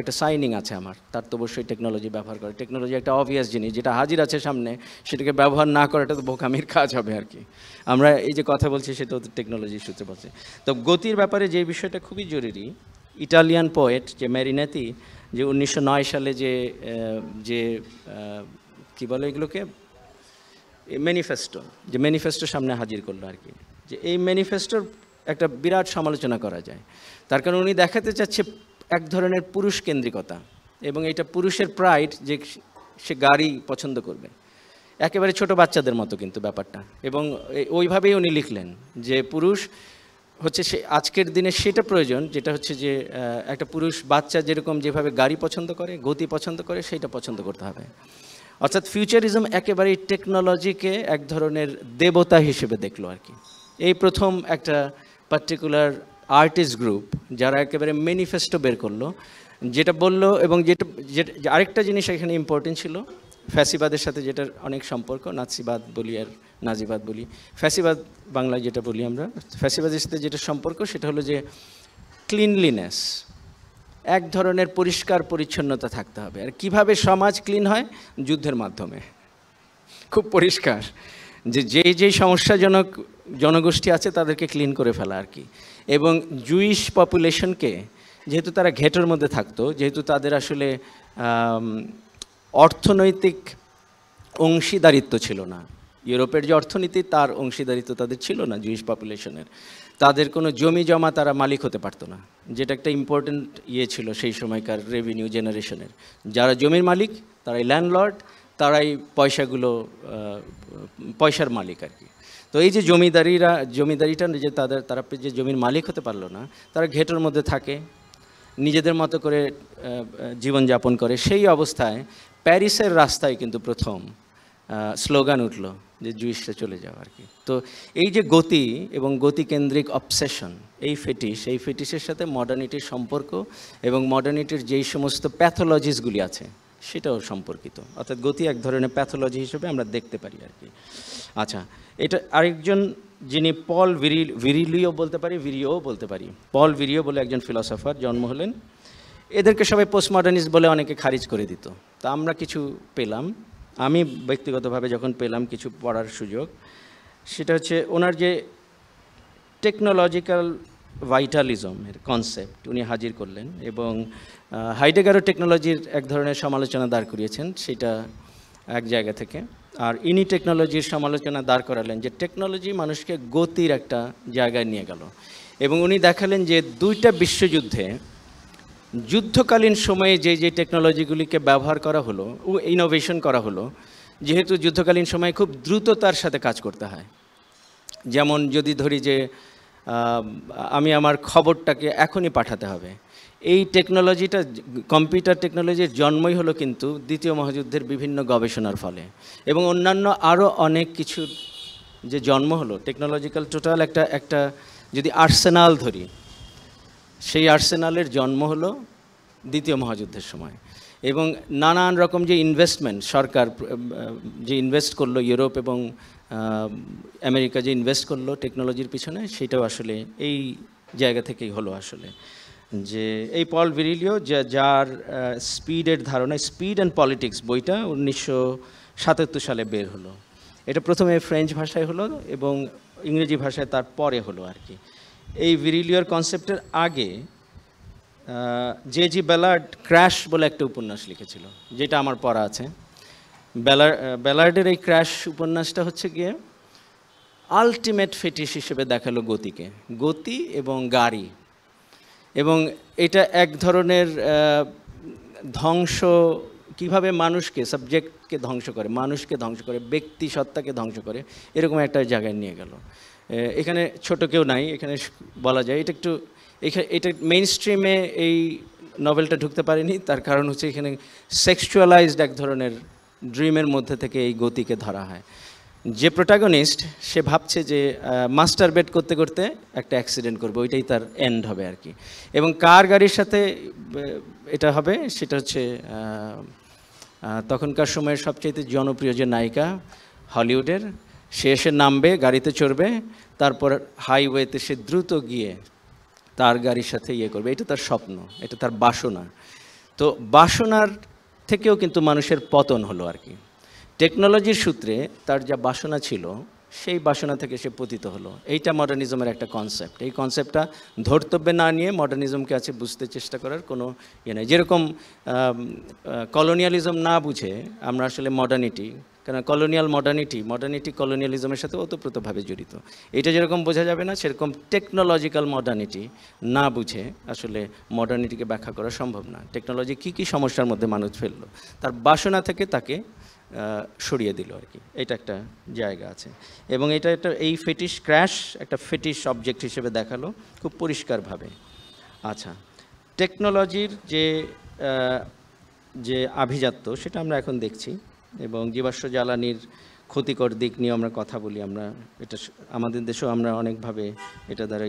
একটা সাইনিং আছে আমার, তার তো অবশ্যই টেকনোলজি ব্যবহার করে। টেকনোলজি একটা অবভিয়াস জিনিস, যেটা হাজির আছে সামনে, সেটাকে ব্যবহার না করাটা তো বোকামির কাজ হবে আর কি। আমরা এই যে কথা বলছি সেটাও তো টেকনোলজির সূত্রে বলছে। তো গতির ব্যাপারে যে বিষয়টা খুবই জরুরি, ইটালিয়ান পোয়েট যে ম্যারিনেতি, যে 1909 সালে যে কী বলে এগুলোকে, ম্যানিফেস্টো সামনে হাজির করলো আর কি, যে এই ম্যানিফেস্টোর একটা বিরাট সমালোচনা করা যায়। তার কারণ উনি দেখাতে চাচ্ছে এক ধরনের পুরুষ কেন্দ্রিকতা, এবং এটা পুরুষের প্রাইড যে সে গাড়ি পছন্দ করবে, একেবারে ছোট বাচ্চাদের মতো কিন্তু ব্যাপারটা। এবং ওইভাবেই উনি লিখলেন যে পুরুষ হচ্ছে সে আজকের দিনে সেটা প্রয়োজন, যেটা হচ্ছে যে একটা পুরুষ বাচ্চা যেরকম যেভাবে গাড়ি পছন্দ করে, গতি পছন্দ করে, সেইটা পছন্দ করতে হবে। অর্থাৎ ফিউচারিজম একেবারেই টেকনোলজিকে এক ধরনের দেবতা হিসেবে দেখলো আর কি। এই প্রথম একটা পার্টিকুলার আর্টিস্ট গ্রুপ যারা একেবারে ম্যানিফেস্টো বের করলো, যেটা বললো, এবং যেটা আরেকটা জিনিস এখানে ইম্পর্টেন্ট ছিল, ফ্যাসিবাদের সাথে যেটার অনেক সম্পর্ক, নাৎসিবাদ বলি আর নাজিবাদ বলি, ফ্যাসিবাদ বাংলায় যেটা বলি আমরা, ফ্যাসিবাদের সাথে যেটা সম্পর্ক সেটা হলো যে ক্লিনলিনেস, এক ধরনের পরিষ্কার পরিচ্ছন্নতা থাকতে হবে। আর কিভাবে সমাজ ক্লিন হয়? যুদ্ধের মাধ্যমে। খুব পরিষ্কার যে যেই সমস্যাজনক জনগোষ্ঠী আছে তাদেরকে ক্লিন করে ফেলা আর কি। এবং জুইশ পপুলেশনকে, যেহেতু তারা ঘেটোর মধ্যে থাকতো, যেহেতু তাদের আসলে অর্থনৈতিক অংশীদারিত্ব ছিল না, ইউরোপের যে অর্থনীতি তার অংশীদারিত্ব তাদের ছিল না জুইশ পপুলেশনের, তাদের কোনো জমি জমা তারা মালিক হতে পারতো না, যেটা একটা ইম্পর্টেন্ট ছিল সেই সময়কার রেভিনিউ জেনারেশনের। যারা জমির মালিক তারাই ল্যান্ডলর্ড, তারাই পয়সার মালিক আর কি। তো এই যে জমিদারিটা যে তারা যে জমির মালিক হতে পারলো না, তারা ঘেটোর মধ্যে থাকে, নিজেদের মতো করে জীবনযাপন করে। সেই অবস্থায় প্যারিসের রাস্তায় কিন্তু প্রথম স্লোগান উঠলো যে জুইশরা চলে যাও আর কি। তো এই যে গতি এবং গতিকেন্দ্রিক অবসেশন, এই ফেটিসের সাথে মডার্নিটির সম্পর্ক এবং মডার্নিটির যেই সমস্ত প্যাথোলজিসগুলি আছে সেটাও সম্পর্কিত, অর্থাৎ গতি এক ধরনের প্যাথোলজি হিসেবে আমরা দেখতে পারি আর কি। আচ্ছা, এটা আরেকজন যিনি পল ভিরিও বলতে পারি, পল ভিরিও বলে একজন ফিলসফার জন্ম হলেন। এদেরকে সবাই পোস্ট মডার্নিস্ট বলে অনেকে খারিজ করে দিত। তা আমরা কিছু পেলাম, আমি ব্যক্তিগতভাবে যখন পেলাম কিছু পড়ার সুযোগ, সেটা হচ্ছে ওনার যে টেকনোলজিক্যাল ভাইটালিজমের কনসেপ্ট উনি হাজির করলেন, এবং হাইডেগারও টেকনোলজির এক ধরনের সমালোচনা দাঁড় করিয়েছেন সেটা এক জায়গা থেকে। আর ইনি টেকনোলজির সমালোচনা দাঁড় করালেন যে টেকনোলজি মানুষকে গতির একটা জায়গায় নিয়ে গেল, এবং উনি দেখালেন যে দুইটা বিশ্বযুদ্ধে যুদ্ধকালীন সময়ে যে যে টেকনোলজিগুলিকে ব্যবহার করা হলো ও ইনোভেশন করা হলো, যেহেতু যুদ্ধকালীন সময়ে খুব দ্রুততার সাথে কাজ করতে হয়। যেমন যদি ধরি যে আমি আমার খবরটাকে এখনই পাঠাতে হবে, এই টেকনোলজিটা, কম্পিউটার টেকনোলজির জন্মই হলো কিন্তু দ্বিতীয় মহাযুদ্ধের বিভিন্ন গবেষণার ফলে, এবং অন্যান্য আরও অনেক কিছু যে জন্ম হলো টেকনোলজিক্যাল টোটাল একটা যদি আর্সেনাল ধরি, সেই আর্সেনালের জন্ম হলো দ্বিতীয় মহাযুদ্ধের সময়। এবং নানান রকম যে ইনভেস্টমেন্ট সরকার যে ইনভেস্ট করলো, ইউরোপ এবং আমেরিকা যে ইনভেস্ট করলো টেকনোলজির পিছনে, সেটাও আসলে এই জায়গা থেকেই হলো আসলে। যে এই পল ভিরিলিও যার স্পিডের ধারণা, স্পিড অ্যান্ড পলিটিক্স বইটা 1977 সালে বের হলো। এটা প্রথমে ফ্রেঞ্চ ভাষায় হলো এবং ইংরেজি ভাষায় তার পরে হলো আর কি। এই ভিরিলিওর কনসেপ্টের আগে জে.জি. ব্যালার্ড ক্র্যাশ বলে একটা উপন্যাস লিখেছিল, যেটা আমার পড়া আছে। ব্যালার্ডের এই ক্র্যাশ উপন্যাসটা হচ্ছে গিয়ে আলটিমেট ফেটিশ হিসেবে দেখালো গতিকে, গতি এবং গাড়ি, এবং এটা এক ধরনের ধ্বংস, কিভাবে মানুষকে, সাবজেক্টকে ধ্বংস করে, মানুষকে ধ্বংস করে, ব্যক্তি সত্তাকে ধ্বংস করে, এরকম একটা জায়গায় নিয়ে গেল। এখানে ছোট কেউ নাই, এখানে বলা যায় এটা মেইন স্ট্রিমে এই নভেলটা ঢুকতে পারেনি, তার কারণ হচ্ছে এখানে সেক্সুয়ালাইজড এক ধরনের ড্রিমের মধ্যে থেকে এই গতিকে ধরা হয়। যে প্রোটাগনিস্ট সে ভাবছে যে মাস্টারবেট করতে করতে একটা অ্যাক্সিডেন্ট করবে, ওইটাই তার এন্ড হবে আর কি। এবং কার গাড়ির সাথে এটা হবে সেটা হচ্ছে তখনকার সময়ের সবচেয়ে জনপ্রিয় যে নায়িকা হলিউডের, সে এসে নামবে, গাড়িতে চড়বে, তারপর হাইওয়েতে সে দ্রুত গিয়ে তার গাড়ির সাথে করবে। এটা তার স্বপ্ন, এটা তার বাসনা। তো বাসনার থেকেও কিন্তু মানুষের পতন হলো আর কি। টেকনোলজির সূত্রে তার যা বাসনা ছিল সেই বাসনা থেকে সে পতিত হলো। এইটা মডার্নিজমের একটা কনসেপ্ট। এই কনসেপ্টটা ধর্তব্যে না নিয়ে মডার্নিজমকে আছে বুঝতে চেষ্টা করার কোনো ইয়ে নেই। যেরকম কলোনিয়ালিজম না বুঝে আমরা আসলে মডার্নিটি, কারণ মডার্নিটি কলোনিয়ালিজমের সাথে ওতপ্রোতভাবে জড়িত। এটা যেরকম বোঝা যাবে না, সেরকম টেকনোলজিক্যাল মডার্নিটি না বুঝে আসলে মডার্নিটিকে ব্যাখ্যা করা সম্ভব না। টেকনোলজি কী সমস্যার মধ্যে মানুষ ফেললো, তার বাসনা থেকে তাকে সরিয়ে দিল আর কি। এটা একটা জায়গা আছে, এবং এই ফেটিশ ক্র্যাশ একটা ফেটিশ অবজেক্ট হিসেবে দেখালো খুব পরিষ্কারভাবে। আচ্ছা, টেকনোলজির যে আভিজাত্য সেটা আমরা এখন দেখছি, এবং জীবাশ্ম জ্বালানির ক্ষতিকর দিক নিয়ে আমরা কথা বলি। আমরা এটা আমাদের দেশেও আমরা অনেকভাবে এটা দ্বারা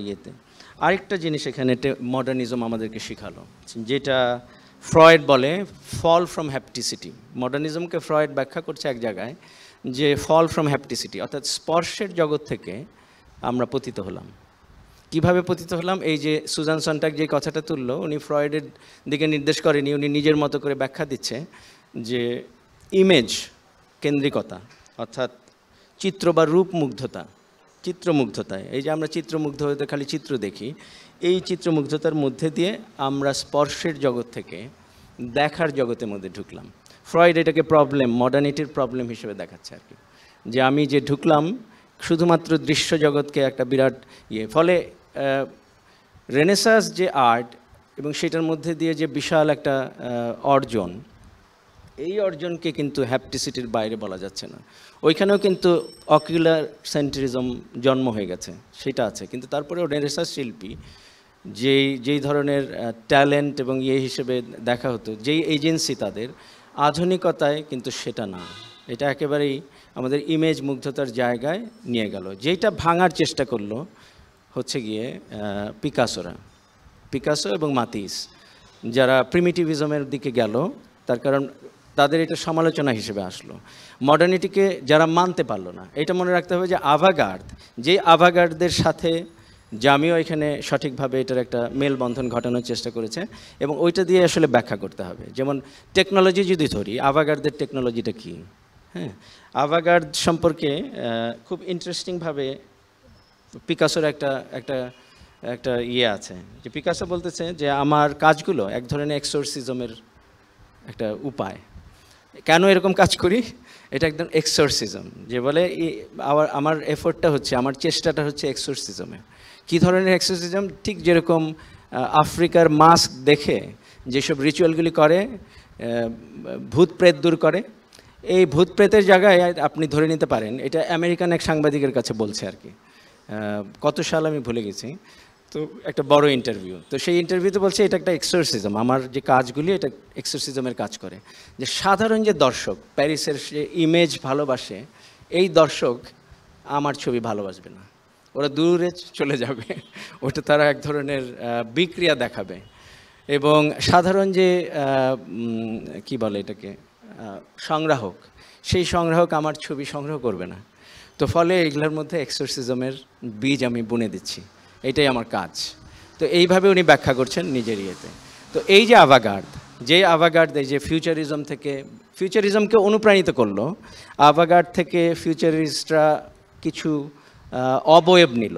আরেকটা জিনিস এখানে মডার্নিজম আমাদেরকে শেখালো, যেটা ফ্রয়েড বলে ফল ফ্রম হ্যাপটিসিটি। মডার্নিজমকে ফ্রয়েড ব্যাখ্যা করছে এক জায়গায় যে ফল ফ্রম হ্যাপটিসিটি, অর্থাৎ স্পর্শের জগৎ থেকে আমরা পতিত হলাম। কিভাবে পতিত হলাম? এই যে সুজান সন্টাগ যে কথাটা তুললো, উনি ফ্রয়েডের দিকে নির্দেশ করেনি, উনি নিজের মতো করে ব্যাখ্যা দিচ্ছে যে ইমেজ কেন্দ্রিকতা, অর্থাৎ চিত্র বা চিত্রমুগ্ধতায়, এই যে আমরা চিত্রমুগ্ধ হতে খালি চিত্র দেখি, এই চিত্রমুগ্ধতার মধ্যে দিয়ে আমরা স্পর্শের জগৎ থেকে দেখার জগতের মধ্যে ঢুকলাম। ফ্রয়েড এটাকে মডার্নিটির প্রবলেম হিসেবে দেখাচ্ছে আর কি, যে আমি যে ঢুকলাম শুধুমাত্র দৃশ্য জগৎকে একটা বিরাট ফলে রেনেসাঁস যে আর্ট এবং সেটার মধ্যে দিয়ে যে বিশাল একটা অর্জন, এই অর্জনকে কিন্তু হ্যাপটিসিটির বাইরে বলা যাচ্ছে না। ওইখানেও কিন্তু অকিউলার সেন্ট্রিজম জন্ম হয়ে গেছে, সেটা আছে। কিন্তু তারপরেও রেনেসাঁস শিল্পী যেই ধরনের ট্যালেন্ট এবং হিসেবে দেখা হতো, যেই এজেন্সি তাদের, আধুনিকতায় কিন্তু সেটা না, এটা একেবারেই আমাদের ইমেজ মুগ্ধতার জায়গায় নিয়ে গেল। যেটা ভাঙার চেষ্টা করলো হচ্ছে গিয়ে পিকাসো এবং মাতিস, যারা প্রিমিটিভিজমের দিকে গেল, তার কারণ তাদের এটা সমালোচনা হিসেবে আসলো। মডার্নিটিকে যারা মানতে পারলো না, এটা মনে রাখতে হবে যে আভাগার্দ, যে আভাগার্দদের সাথে জামিও এখানে সঠিকভাবে এটার একটা মেলবন্ধন ঘটানোর চেষ্টা করেছে, এবং ওইটা দিয়ে আসলে ব্যাখ্যা করতে হবে। যেমন টেকনোলজি যদি ধরি, আভাগার্দের টেকনোলজিটা কী? হ্যাঁ, আভাগার্দ সম্পর্কে খুব ইন্টারেস্টিংভাবে পিকাসোর একটা একটা একটা ইয়ে আছে, যে পিকাসো বলতেছে যে আমার কাজগুলো এক ধরনের এক্সোরসিজমের একটা উপায়। কেন এরকম কাজ করি? এটা একদম এক্সোরসিজম, যে বলে আমার এফোর্টটা হচ্ছে, আমার চেষ্টাটা হচ্ছে এক্সোরসিজমে। কী ধরনের এক্সোরসিজম? ঠিক যেরকম আফ্রিকার মাস্ক দেখে যেসব রিচুয়ালগুলি করে, ভূত প্রেত দূর করে, এই ভূত প্রেতের জায়গায় আপনি ধরে নিতে পারেন এটা আমেরিকান এক সাংবাদিকের কাছে বলছে আর কি, কত সাল আমি ভুলে গেছি, তো একটা বড় ইন্টারভিউ, তো সেই ইন্টারভিউতে বলছে এটা একটা এক্সোরসিজম, আমার যে কাজগুলি এটা এক্সোরসিজমের কাজ করে। যে সাধারণ যে দর্শক প্যারিসের সে ইমেজ ভালোবাসে, এই দর্শক আমার ছবি ভালোবাসবে না, ওরা দূরে চলে যাবে, ওটা তারা এক ধরনের বিক্রিয়া দেখাবে। এবং সাধারণ যে কি বলে এটাকে, সংগ্রাহক, সেই সংগ্রাহক আমার ছবি সংগ্রহ করবে না। তো ফলে এগুলোর মধ্যে এক্সোরসিজমের বীজ আমি বুনে দিচ্ছি, এটাই আমার কাজ। তো এইভাবে উনি ব্যাখ্যা করছেন নিজের ইয়েতে। তো এই যে আভাগার্দ, এই যে ফিউচারিজম থেকে, ফিউচারিজমকে অনুপ্রাণিত করলো, আভাগার্দ থেকে ফিউচারিস্টরা কিছু অবয়ব নিল,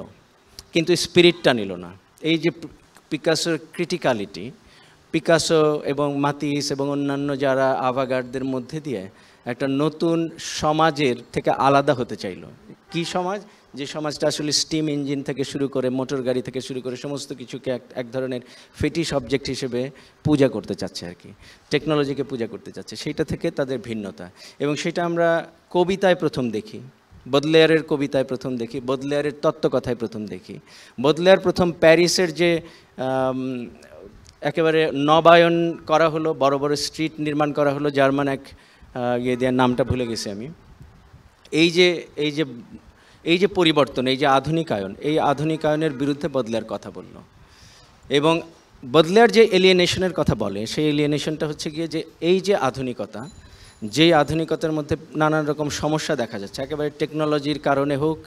কিন্তু স্পিরিটটা নিল না। এই যে পিকাসোর ক্রিটিক্যালিটি, পিকাসো এবং মাতিস এবং অন্যান্য যারা আভাগার্দদের মধ্যে দিয়ে একটা নতুন সমাজের থেকে আলাদা হতে চাইলো। কি সমাজ? যে সমাজটা আসলে স্টিম ইঞ্জিন থেকে শুরু করে, মোটর গাড়ি থেকে শুরু করে সমস্ত কিছুকে এক ধরনের ফেটিশ অবজেক্ট হিসেবে পূজা করতে চাচ্ছে আর কি, টেকনোলজিকে পূজা করতে চাচ্ছে, সেইটা থেকে তাদের ভিন্নতা। এবং সেটা আমরা কবিতায় প্রথম দেখি, বদলেয়ারের কবিতায় প্রথম দেখি, বদলেয়ারের তত্ত্বকথায় প্রথম দেখি। বদলেয়ার প্রথম প্যারিসের যে একেবারে নবায়ন করা হলো, বড় বড় স্ট্রিট নির্মাণ করা হলো, জার্মান এক ইয়ে দেওয়ার নামটা ভুলে গেছি আমি। এই যে পরিবর্তন, এই যে আধুনিকায়ন, এই আধুনিকায়নের বিরুদ্ধে বদলেয়ার কথা বলল। এবং বদলেয়ার যে এলিয়েনেশনের কথা বলে, সেই এলিয়েনেশনটা হচ্ছে গিয়ে যে এই যে আধুনিকতা, যেই আধুনিকতার মধ্যে নানান রকম সমস্যা দেখা যাচ্ছে, একেবারে টেকনোলজির কারণে হোক,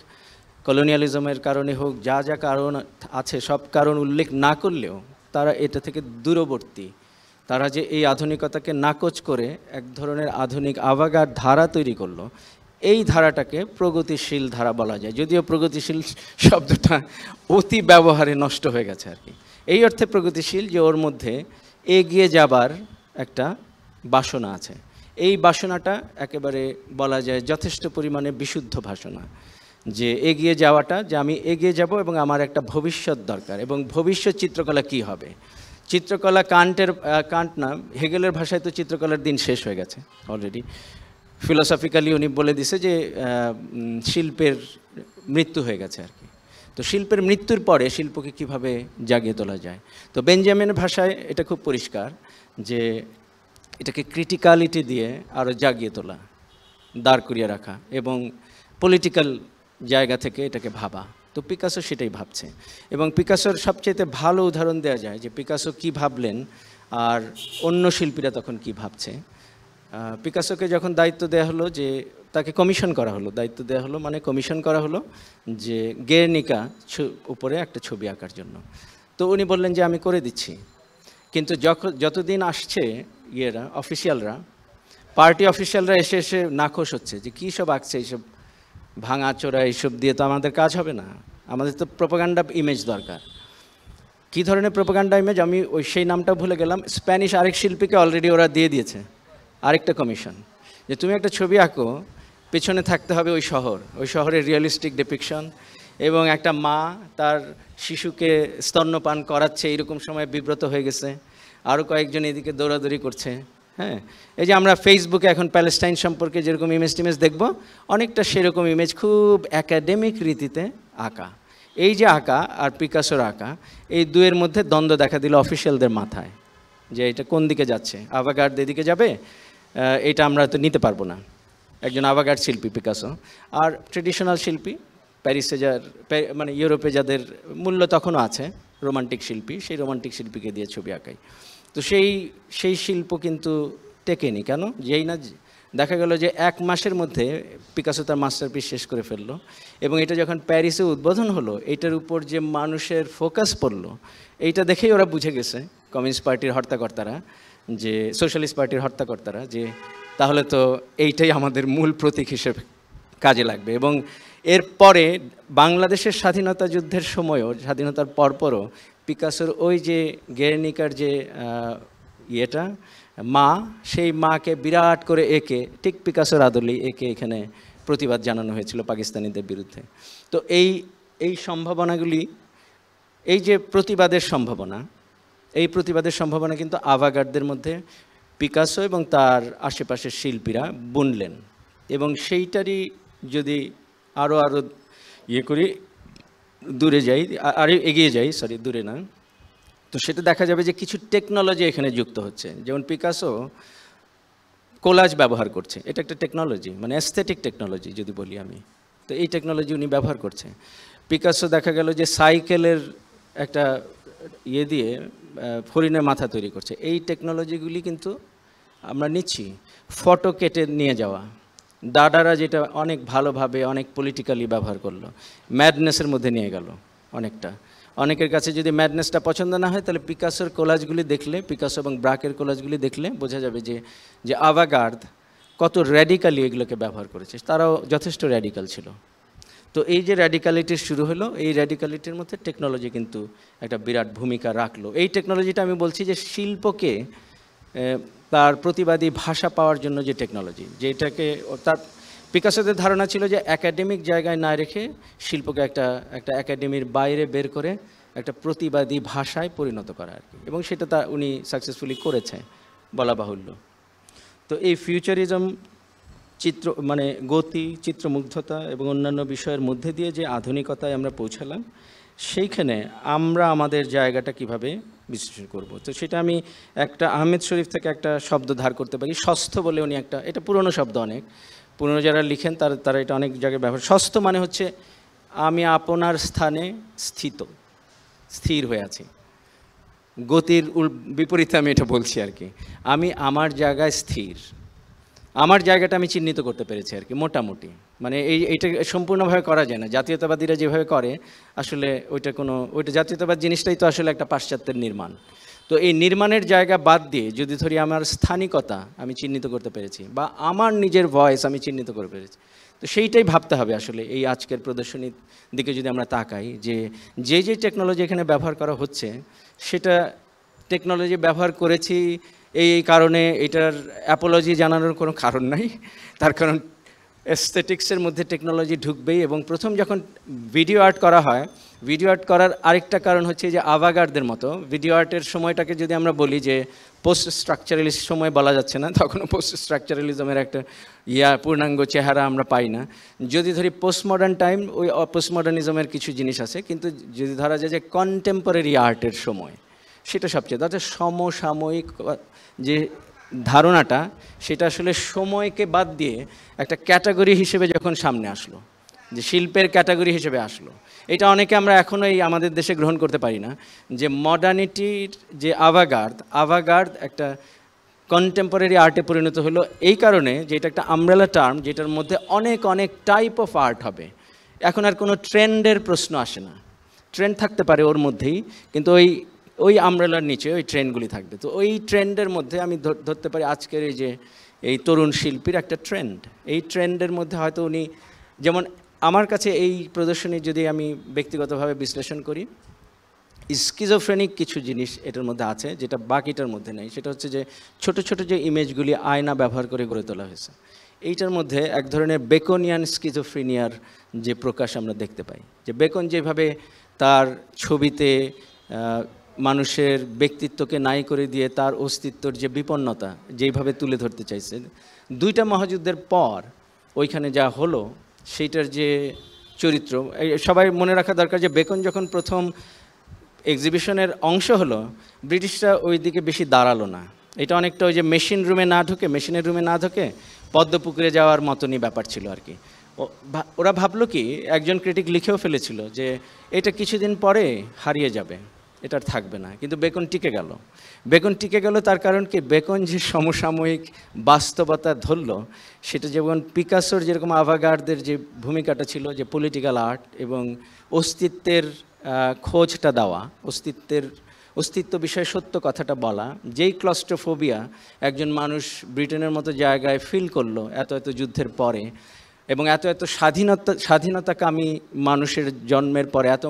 কলোনিয়ালিজমের কারণে হোক, যা যা কারণ আছে সব কারণ উল্লেখ না করলেও তারা এটা থেকে দূরবর্তী। তারা যে এই আধুনিকতাকে নাকচ করে এক ধরনের আধুনিক আভাগার্দ ধারা তৈরি করলো, এই ধারাটাকে প্রগতিশীল ধারা বলা যায়, যদিও প্রগতিশীল শব্দটা অতি ব্যবহারে নষ্ট হয়ে গেছে আর কি। এই অর্থে প্রগতিশীল যে ওর মধ্যে এগিয়ে যাবার একটা বাসনা আছে। এই বাসনাটা একেবারে বলা যায় যথেষ্ট পরিমাণে বিশুদ্ধ বাসনা, যে এগিয়ে যাওয়াটা, যে আমি এগিয়ে যাব এবং আমার একটা ভবিষ্যৎ দরকার। এবং ভবিষ্যৎ চিত্রকলা কি হবে? চিত্রকলা কান্ট না, হেগেলের ভাষায় তো চিত্রকলার দিন শেষ হয়ে গেছে অলরেডি। ফিলোসফিক্যালি উনি বলে দিছে যে শিল্পের মৃত্যু হয়ে গেছে আর কি। তো শিল্পের মৃত্যুর পরে শিল্পকে কিভাবে জাগিয়ে তোলা যায়? তো বেঞ্জামিনের ভাষায় এটা খুব পরিষ্কার যে এটাকে ক্রিটিক্যালিটি দিয়ে আরও জাগিয়ে তোলা, দাঁড় করিয়ে রাখা এবং পলিটিক্যাল জায়গা থেকে এটাকে ভাবা। তো পিকাসো সেটাই ভাবছে। এবং পিকাসোর সবচেয়ে ভালো উদাহরণ দেওয়া যায় যে পিকাসো কি ভাবলেন আর অন্য শিল্পীরা তখন কি ভাবছে। পিকাসোকে যখন দায়িত্ব দেওয়া হলো, যে তাকে কমিশন করা হলো, দায়িত্ব দেওয়া হলো মানে কমিশন করা হলো যে গেরনিকা উপরে একটা ছবি আঁকার জন্য। তো উনি বললেন যে আমি করে দিচ্ছি। কিন্তু যতদিন আসছে ইয়েরা, অফিসিয়ালরা, পার্টি অফিসিয়ালরা এসে এসে নাখোশ হচ্ছে যে কী সব আঁকছে, এইসব ভাঙাচোরা এইসব দিয়ে তো আমাদের কাজ হবে না, আমাদের তো প্রোপাগান্ডা ইমেজ দরকার। কী ধরনের প্রোপাগান্ডা ইমেজ? আমি সেই নামটা ভুলে গেলাম। স্প্যানিশ আরেক শিল্পীকে অলরেডি ওরা দিয়ে দিয়েছে আরেকটা কমিশন, যে তুমি একটা ছবি আঁকো, পেছনে থাকতে হবে ওই শহরের রিয়েলিস্টিক ডিপিকশন, এবং একটা মা তার শিশুকে স্তন্যপান করাচ্ছে, এইরকম সময় বিব্রত হয়ে গেছে, আরও কয়েকজন এদিকে দৌড়াদৌড়ি করছে। হ্যাঁ, এই যে আমরা ফেসবুকে এখন প্যালেস্টাইন সম্পর্কে যেরকম ইমেজ দেখব, অনেকটা সেরকম ইমেজ খুব একাডেমিক রীতিতে আঁকা। এই যে আঁকা আর পিকাসোর আঁকা, এই দুয়ের মধ্যে দ্বন্দ্ব দেখা দিল অফিসিয়ালদের মাথায়, যে এটা কোন দিকে যাচ্ছে, আভাগার্দ এদিকে যাবে এটা আমরা তো নিতে পারবো না। একজন আভাগার্ড শিল্পী পিকাসো, আর ট্রেডিশনাল শিল্পী প্যারিসে মানে ইউরোপে যাদের মূল্য তখনও আছে, রোমান্টিক শিল্পী, সেই রোমান্টিক শিল্পীকে দিয়ে ছবি আঁকাই। তো সেই শিল্প কিন্তু টেকেনি। কেন? যেই না দেখা গেল যে 1 মাসের মধ্যে পিকাসো তার মাস্টারপিস শেষ করে ফেললো, এবং এটা যখন প্যারিসে উদ্বোধন হলো, এটার উপর যে মানুষের ফোকাস পড়লো, এইটা দেখেই ওরা বুঝে গেছে, কমিউনিস্ট পার্টির হর্তাকর্তারা, যে সোশ্যালিস্ট পার্টির হর্তাকর্তারা, যে তাহলে তো এইটাই আমাদের মূল প্রতীক হিসেবে কাজে লাগবে। এবং এরপরে বাংলাদেশের স্বাধীনতা যুদ্ধের সময়ও, স্বাধীনতার পরপরও পিকাসোর ওই যে গেরনিকার যে ইয়েটা মা, সেই মাকে বিরাট করে এঁকে, ঠিক পিকাসোর আদলেই এঁকে এখানে প্রতিবাদ জানানো হয়েছিল পাকিস্তানিদের বিরুদ্ধে। তো এই সম্ভাবনাগুলি, এই যে প্রতিবাদের সম্ভাবনা কিন্তু আভাগার্ডদের মধ্যে পিকাসো এবং তার আশেপাশের শিল্পীরা বুনলেন। এবং সেইটারই যদি আরও ইয়ে করি, দূরে যাই, আরও এগিয়ে যাই, দূরে না, তো সেটা দেখা যাবে যে কিছু টেকনোলজি এখানে যুক্ত হচ্ছে। যেমন পিকাসো কোলাজ ব্যবহার করছে, এটা একটা টেকনোলজি, মানে অ্যাস্থেটিক টেকনোলজি যদি বলি আমি, তো এই টেকনোলজি উনি ব্যবহার করছে। পিকাসো দেখা গেল যে সাইকেলের একটা ইয়ে দিয়ে হরিণের মাথা তৈরি করছে। এই টেকনোলজিগুলি কিন্তু আমরা নিচ্ছি। ফটো কেটে নিয়ে যাওয়া, দাদারা যেটা অনেক ভালোভাবে অনেক পলিটিক্যালি ব্যবহার করলো, ম্যাডনেসের মধ্যে নিয়ে গেল অনেকটা। অনেকের কাছে যদি ম্যাডনেসটা পছন্দ না হয়, তাহলে পিকাসোর কোলাজগুলি দেখলে, পিকাসো এবং ব্রাকের কোলাজগুলি দেখলে বোঝা যাবে যে আভাগার্দ কত র্যাডিক্যালি এগুলোকে ব্যবহার করেছে। তারাও যথেষ্ট র্যাডিক্যাল ছিল। তো এই যে র্যাডিক্যালিটির শুরু হলো, এই র্যাডিক্যালিটির মধ্যে টেকনোলজি কিন্তু একটা বিরাট ভূমিকা রাখলো। এই টেকনোলজিটা আমি বলছি যে শিল্পকে তার প্রতিবাদী ভাষা পাওয়ার জন্য যে টেকনোলজি, যেটাকে তার পিকাসোদের ধারণা ছিল যে একাডেমিক জায়গায় না রেখে শিল্পকে একটা একাডেমির বাইরে বের করে একটা প্রতিবাদী ভাষায় পরিণত করা আর কি। এবং সেটা উনি সাকসেসফুলি করেছে বলা বাহুল্য। তো এই ফিউচারিজম, মানে গতি, চিত্রমুগ্ধতা এবং অন্যান্য বিষয়ের মধ্যে দিয়ে যে আধুনিকতায় আমরা পৌঁছালাম, সেইখানে আমরা আমাদের জায়গাটা কিভাবে বিশ্লেষণ করব। তো সেটা আমি একটা আহমেদ শরীফ থেকে একটা শব্দ ধার করতে পারি, স্বস্থ বলে। উনি এটা পুরনো শব্দ, অনেক পুরনো যারা লিখেন তারা এটা অনেক জায়গায় ব্যবহার। স্বস্থ মানে হচ্ছে আমি আপনার স্থানে স্থির হয়ে আছি। গতির বিপরীতে আমি এটা বলছি আর কি। আমি আমার জায়গায় স্থির, আমার জায়গাটা আমি চিহ্নিত করতে পেরেছি আর কি, মোটামুটি। মানে এইটা সম্পূর্ণভাবে করা যায় না। জাতীয়তাবাদীরা যেভাবে করে, আসলে ওইটা জাতীয়তাবাদ জিনিসটাই তো আসলে একটা পাশ্চাত্যের নির্মাণ। তো এই নির্মাণের জায়গা বাদ দিয়ে যদি ধরি আমার স্থানিকতা আমি চিহ্নিত করতে পেরেছি, বা আমার নিজের ভয়েস আমি চিহ্নিত করে পেরেছি, তো সেইটাই ভাবতে হবে আসলে। এই আজকের প্রদর্শনীর দিকে যদি আমরা তাকাই, যে টেকনোলজি এখানে ব্যবহার করা হচ্ছে, সেটা টেকনোলজি ব্যবহার করেছি এই কারণে এটার অ্যাপোলজি জানানোর কোনো কারণ নাই। তার কারণ অ্যাস্থেটিক্সের মধ্যে টেকনোলজি ঢুকবেই। এবং প্রথম যখন ভিডিও আর্ট করা হয়, ভিডিও আর্ট করার আরেকটা কারণ হচ্ছে যে আভাগার্ডদের মতো ভিডিও আর্টের সময়টাকে যদি আমরা বলি যে পোস্ট স্ট্রাকচারালিস্ট সময় বলা যাচ্ছে না, তখনও পোস্ট স্ট্রাকচারালিজমের একটা পূর্ণাঙ্গ চেহারা আমরা পাই না। যদি ধরি পোস্ট মডার্ন টাইম, ওই পোস্ট মডার্নিজমের কিছু জিনিস আছে, কিন্তু যদি ধরা যায় যে কন্টেম্পোরারি আর্টের সময়, সেটা সবচেয়ে অর্থাৎ সমসাময়িক যে ধারণাটা, সেটা আসলে সময়কে বাদ দিয়ে একটা ক্যাটাগরি হিসেবে যখন সামনে আসলো, যে শিল্পের ক্যাটাগরি হিসেবে আসলো, এটা অনেকে আমরা এখনও আমাদের দেশে গ্রহণ করতে পারি না। যে মডার্নিটির যে আভাগার্দ একটা কন্টেম্পোরারি আর্টে পরিণত হলো এই কারণে যে এটা একটা আমব্রেলা টার্ম, যেটার মধ্যে অনেক অনেক টাইপ অফ আর্ট হবে। এখন আর কোনো ট্রেন্ডের প্রশ্ন আসে না। ট্রেন্ড থাকতে পারে ওর মধ্যেই, কিন্তু ওই আমব্রেলার নিচে ওই ট্রেন্ডগুলি থাকবে। তো ওই ট্রেন্ডের মধ্যে আমি ধরতে পারি আজকের এই তরুণ শিল্পীর একটা ট্রেন্ড। এই ট্রেন্ডের মধ্যে হয়তো উনি, যেমন আমার কাছে এই প্রদর্শনী যদি আমি ব্যক্তিগতভাবে বিশ্লেষণ করি, স্কিজোফ্রেনিক কিছু জিনিস এটার মধ্যে আছে যেটা বাকিটার মধ্যে নেই। সেটা হচ্ছে যে ছোট ছোট যে ইমেজগুলি আয়না ব্যবহার করে গড়ে তোলা হয়েছে, এইটার মধ্যে এক ধরনের বেকনিয়ান স্কিজোফ্রেনিয়ার যে প্রকাশ আমরা দেখতে পাই। যে বেকন যেভাবে তার ছবিতে মানুষের ব্যক্তিত্বকে নাই করে দিয়ে তার অস্তিত্বর যে বিপন্নতা যেইভাবে তুলে ধরতে চাইছে, দুইটা মহাযুদ্ধের পর ওইখানে যা হলো সেইটার যে চরিত্র, সবাই মনে রাখা দরকার যে বেকন যখন প্রথম এক্সিবিশনের অংশ হলো, ব্রিটিশরা ওই দিকে বেশি দাঁড়ালো না। এটা অনেকটা ওই যে মেশিনের রুমে না ঢুকে পদ্মপুকুরে যাওয়ার মতনই ব্যাপার ছিল আর কি। ওরা ভাবলো কি, একজন ক্রিটিক লিখেও ফেলেছিল যে এটা কিছুদিন পরে হারিয়ে যাবে, এটা আর থাকবে না। কিন্তু বেকন টিকে গেল তার কারণ কি, বেকন যে সমসাময়িক বাস্তবতা ধরলো, সেটা যেমন পিকাসোর যেরকম আভাগার্দের যে ভূমিকাটা ছিল, যে পলিটিক্যাল আর্ট এবং অস্তিত্বের খোঁজটা দেওয়া, অস্তিত্ব বিষয়ে সত্য কথাটা বলা, যেই ক্লস্ট্রোফোবিয়া একজন মানুষ ব্রিটেনের মতো জায়গায় ফিল করলো এত যুদ্ধের পরে, এবং এত স্বাধীনতাকামী মানুষের জন্মের পরে এত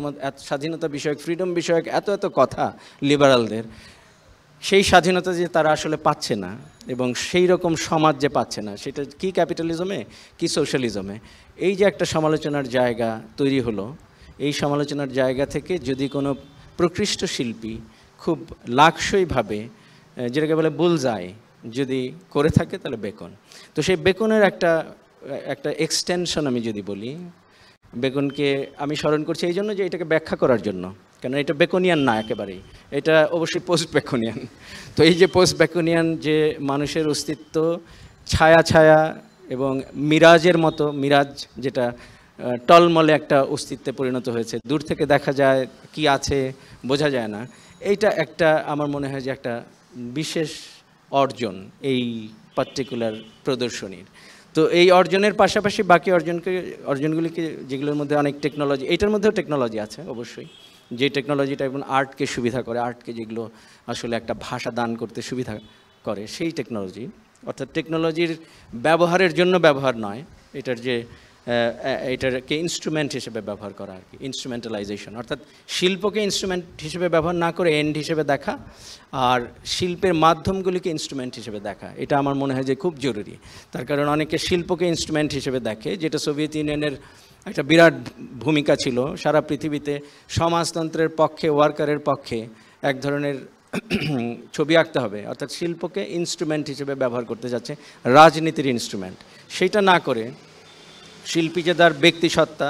স্বাধীনতা বিষয়ক, ফ্রিডম বিষয়ক এত কথা লিবারালদের, সেই স্বাধীনতা যে তারা আসলে পাচ্ছে না এবং সেই রকম সমাজ যে পাচ্ছে না, সেটা কি ক্যাপিটালিজমে কি সোশ্যালিজমে, এই যে একটা সমালোচনার জায়গা তৈরি হলো, এই সমালোচনার জায়গা থেকে যদি কোনো প্রকৃষ্ট শিল্পী খুব লাকসইভাবে, যেটাকে বলে বুলজাই, যদি করে থাকে, তাহলে বেকন। তো সেই বেকনের একটা এক্সটেনশন আমি যদি বলি, বেকনকে আমি স্মরণ করছি এই জন্য যে এটাকে ব্যাখ্যা করার জন্য, কেন এটা বেকনিয়ান না একেবারেই, এটা অবশ্যই পোস্ট বেকনিয়ান। তো এই যে পোস্ট বেকনিয়ান যে মানুষের অস্তিত্ব ছায়া এবং মিরাজের মতো, মিরাজ যেটা টলমলে একটা অস্তিত্বে পরিণত হয়েছে, দূর থেকে দেখা যায় কি আছে বোঝা যায় না, এইটা একটা আমার মনে হয় যে একটা বিশেষ অর্জন এই পার্টিকুলার প্রদর্শনীর। তো এই অর্জনের পাশাপাশি বাকি অর্জনগুলিকে, যেগুলোর মধ্যে অনেক টেকনোলজি, এইটার মধ্যেও টেকনোলজি আছে অবশ্যই, যে টেকনোলজিটা এবং আর্টকে সুবিধা করে, আর্টকে যেগুলো আসলে একটা ভাষা দান করতে সুবিধা করে, সেই টেকনোলজি, অর্থাৎ টেকনোলজির ব্যবহারের জন্য ব্যবহার নয়, এটারকে ইনস্ট্রুমেন্ট হিসেবে ব্যবহার করা আর কি, ইনস্ট্রুমেন্টালাইজেশন, অর্থাৎ শিল্পকে ইনস্ট্রুমেন্ট হিসেবে ব্যবহার না করে এন্ড হিসেবে দেখা, আর শিল্পের মাধ্যমগুলিকে ইনস্ট্রুমেন্ট হিসেবে দেখা, এটা আমার মনে হয় যে খুব জরুরি। তার কারণ অনেকে শিল্পকে ইনস্ট্রুমেন্ট হিসেবে দেখে, যেটা সোভিয়েত ইউনিয়নের একটা বিরাট ভূমিকা ছিল সারা পৃথিবীতে সমাজতন্ত্রের পক্ষে, ওয়ার্কারের পক্ষে এক ধরনের ছবি আঁকতে হবে, অর্থাৎ শিল্পকে ইনস্ট্রুমেন্ট হিসেবে ব্যবহার করতে যাচ্ছে, রাজনীতির ইনস্ট্রুমেন্ট। সেইটা না করে শিল্পী যে তার ব্যক্তিসত্তা,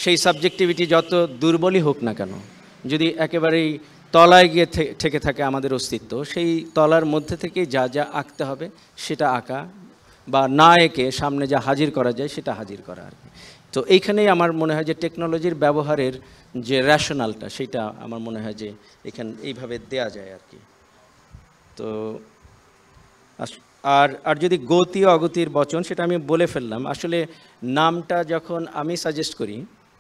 সেই সাবজেক্টিভিটি যত দুর্বলই হোক না কেন, যদি একেবারেই তলায় গিয়ে থেকে থাকে আমাদের অস্তিত্ব, সেই তলার মধ্যে থেকেই যা আঁকতে হবে সেটা আঁকা, বা না এঁকে সামনে যা হাজির করা যায় সেটা হাজির করা আর কি। তো এইখানেই আমার মনে হয় যে টেকনোলজির ব্যবহারের যে র্যাশনালটা, সেটা আমার মনে হয় যে এইভাবে দেয়া যায় আর কি। তো আর যদি গতি অগতির বচন, সেটা আমি বলে ফেললাম। আসলে নামটা যখন আমি সাজেস্ট করি,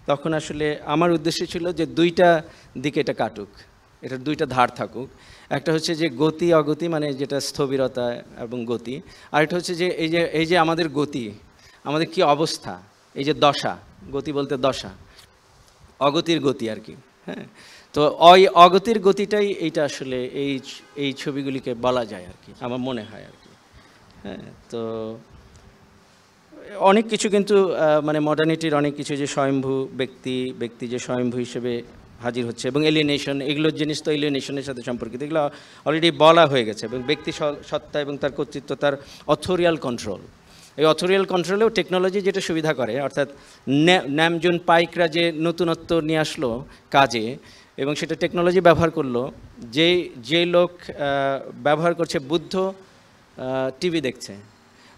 তখন আসলে আমার উদ্দেশ্য ছিল যে দুইটা দিকে এটা কাটুক, এটার দুইটা ধার থাকুক। একটা হচ্ছে যে গতি অগতি, মানে যেটা স্থবিরতা এবং গতি, আর এটা হচ্ছে যে এই যে আমাদের গতি, আমাদের কি অবস্থা, এই যে দশা, গতি বলতে দশা, অগতির গতি আর কি। হ্যাঁ, তো ওই অগতির গতিটাই এইটা আসলে এই ছবিগুলিকে বলা যায় আর কি, আমার মনে হয় আর কি। হ্যাঁ, তো অনেক কিছু কিন্তু মানে মডার্নিটির অনেক কিছু, যে স্বয়ম্ভু ব্যক্তি যে স্বয়ম্ভু হিসেবে হাজির হচ্ছে, এবং এলিয়েনেশন, এগুলোর জিনিস তো এলিয়েনেশনের সাথে সম্পর্কিত, এগুলো অলরেডি বলা হয়ে গেছে। এবং ব্যক্তি সত্তা এবং তার কর্তৃত্ব, তার অথরিয়াল কন্ট্রোল, এই অথরিয়াল কন্ট্রোলেও টেকনোলজি যেটা সুবিধা করে, অর্থাৎ ন্যামজন পাইকরা যে নতুনত্ব নিয়ে আসলো কাজে, এবং সেটা টেকনোলজি ব্যবহার করলো। যে লোক ব্যবহার করছে, বুদ্ধ টিভি দেখছে,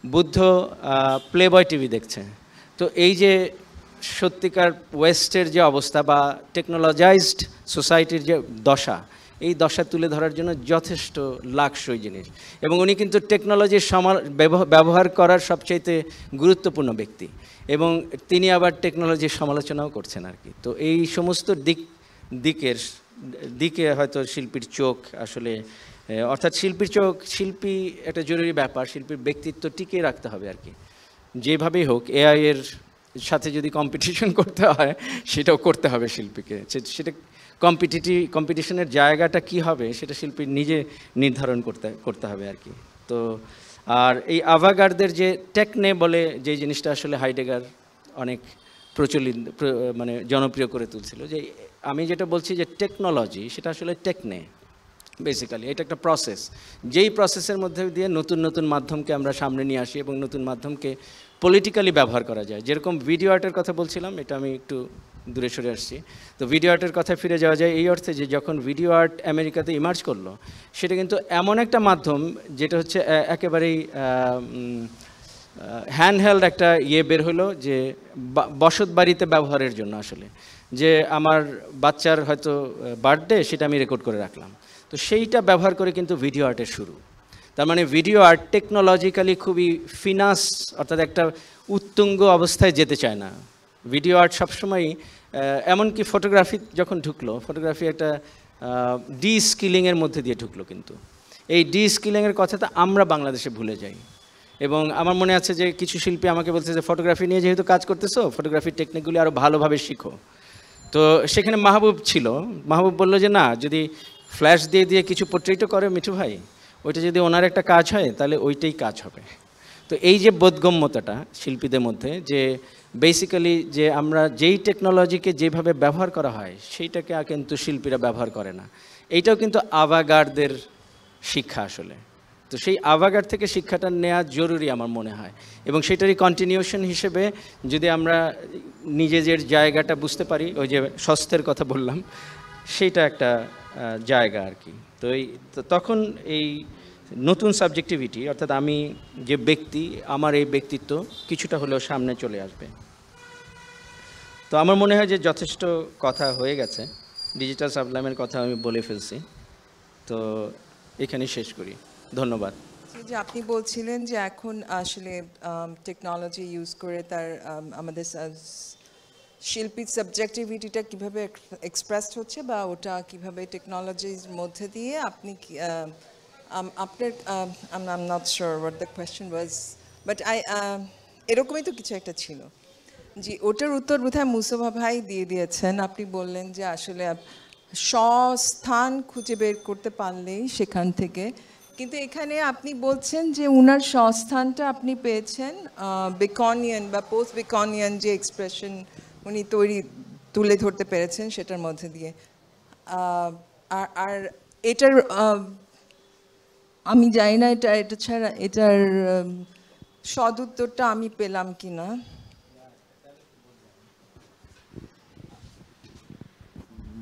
বুদ্ধ প্লেবয় টিভি দেখছে। তো এই যে সত্যিকার ওয়েস্টের যে অবস্থা বা টেকনোলজাইজড সোসাইটির যে দশা, এই দশা তুলে ধরার জন্য যথেষ্ট লাকসই জিনিস। এবং উনি কিন্তু টেকনোলজির ব্যবহার করার সবচাইতে গুরুত্বপূর্ণ ব্যক্তি, এবং তিনি আবার টেকনোলজির সমালোচনাও করছেন আর কি। তো এই সমস্ত দিকে হয়তো শিল্পীর চোখ আসলে, অর্থাৎ শিল্পী একটা জরুরি ব্যাপার, শিল্পীর ব্যক্তিত্ব টিকিয়ে রাখতে হবে আর কি, যেভাবেই হোক। এআই এর সাথে যদি কম্পিটিশন করতে হয়, সেটাও করতে হবে শিল্পীকে, সেটা কম্পিটিশনের জায়গাটা কি হবে সেটা শিল্পীর নিজে নির্ধারণ করতে হবে আর কি। তো আর এই আভাগার্দের যে টেকনে বলে যে জিনিসটা আসলে হাইডেগার অনেক প্রচলিত, মানে জনপ্রিয় করে তুলছিল, যে আমি যেটা বলছি যে টেকনোলজি, সেটা আসলে টেকনে, বেসিক্যালি এটা একটা প্রসেস, যেই প্রসেসের মধ্যে দিয়ে নতুন মাধ্যমকে আমরা সামনে নিয়ে আসি, এবং নতুন মাধ্যমকে পলিটিক্যালি ব্যবহার করা যায়। যেরকম ভিডিও আর্টের কথা বলছিলাম, এটা আমি একটু দূরে সরে আসছি। তো ভিডিও আর্টের কথায় ফিরে যাওয়া যায় এই অর্থে যে যখন ভিডিও আর্ট আমেরিকাতে ইমার্জ করলো, সেটা কিন্তু এমন একটা মাধ্যম যেটা হচ্ছে একেবারেই হ্যান্ডহেল্ড একটা বের হলো, যে বসত বাড়িতে ব্যবহারের জন্য আসলে, যে আমার বাচ্চার হয়তো বার্থডে, সেটা আমি রেকর্ড করে রাখলাম। তো সেইটা ব্যবহার করে কিন্তু ভিডিও আর্টের শুরু। তার মানে ভিডিও আর্ট টেকনোলজিক্যালি খুবই ফিনাস, অর্থাৎ একটা উত্তুঙ্গ অবস্থায় যেতে চায় না। ভিডিও আর্ট সবসময়ই, এমনকি ফটোগ্রাফি যখন ঢুকলো, ফটোগ্রাফি একটা ডি স্কিলিংয়ের মধ্যে দিয়ে ঢুকলো, কিন্তু এই ডি স্কিলিংয়ের কথাটা আমরা বাংলাদেশে ভুলে যাই। এবং আমার মনে আছে যে কিছু শিল্পী আমাকে বলছে যে ফটোগ্রাফি নিয়ে যেহেতু কাজ করতেছো, ফটোগ্রাফির টেকনিকগুলি আরও ভালোভাবে শিখো। তো সেখানে মাহবুব ছিল, মাহবুব বললো যে না, যদি ফ্ল্যাশ দিয়ে দিয়ে কিছু পোর্ট্রেটও করে মিঠু ভাই, ওইটা যদি ওনার একটা কাজ হয় তাহলে ওইটাই কাজ হবে। তো এই যে বোধগম্যতাটা শিল্পীদের মধ্যে, যে বেসিক্যালি যে আমরা যেই টেকনোলজিকে যেভাবে ব্যবহার করা হয় সেইটাকে কিন্তু শিল্পীরা ব্যবহার করে না, এইটাও কিন্তু আভাগার্ডদের শিক্ষা আসলে। তো সেই আভাগার্ড থেকে শিক্ষাটা নেওয়া জরুরি আমার মনে হয়, এবং সেটারই কন্টিনিউশন হিসেবে যদি আমরা নিজেদের জায়গাটা বুঝতে পারি, ওই যে স্বাস্থ্যের কথা বললাম, সেইটা একটা জায়গা আর কি। তো তখন এই নতুন সাবজেক্টিভিটি, অর্থাৎ আমি যে ব্যক্তি, আমার এই ব্যক্তিত্ব কিছুটা হলেও সামনে চলে আসবে। তো আমার মনে হয় যে যথেষ্ট কথা হয়ে গেছে, ডিজিটাল সাবলাইমের কথা আমি বলে ফেলছি, তো এখানেই শেষ করি। ধন্যবাদ। যে আপনি বলছিলেন যে এখন আসলে টেকনোলজি ইউজ করে তার আমাদের শিল্পীর সাবজেক্টিভিটিটা কীভাবে এক্সপ্রেসড হচ্ছে, বা ওটা কীভাবে টেকনোলজির মধ্যে দিয়ে আপনি আপনার I am not sure what the question was, but এরকমই তো কিছু একটা ছিল। জি, ওটার উত্তর বোধহয় মুস্তফা ভাই দিয়ে দিয়েছেন। আপনি বললেন যে আসলে স্বস্থান খুঁজে বের করতে পারলেই সেখান থেকে, কিন্তু এখানে আপনি বলছেন যে উনার স্বস্থানটা আপনি পেয়েছেন বেকনিয়ান বা পোস্ট বেকনিয়ান যে এক্সপ্রেশন উনি তুলে ধরতে পেরেছেন সেটার মধ্যে দিয়ে। আর এটার আমি জানি না এটা ছাড়া এটার সদুত্তরটা আমি পেলাম কি না।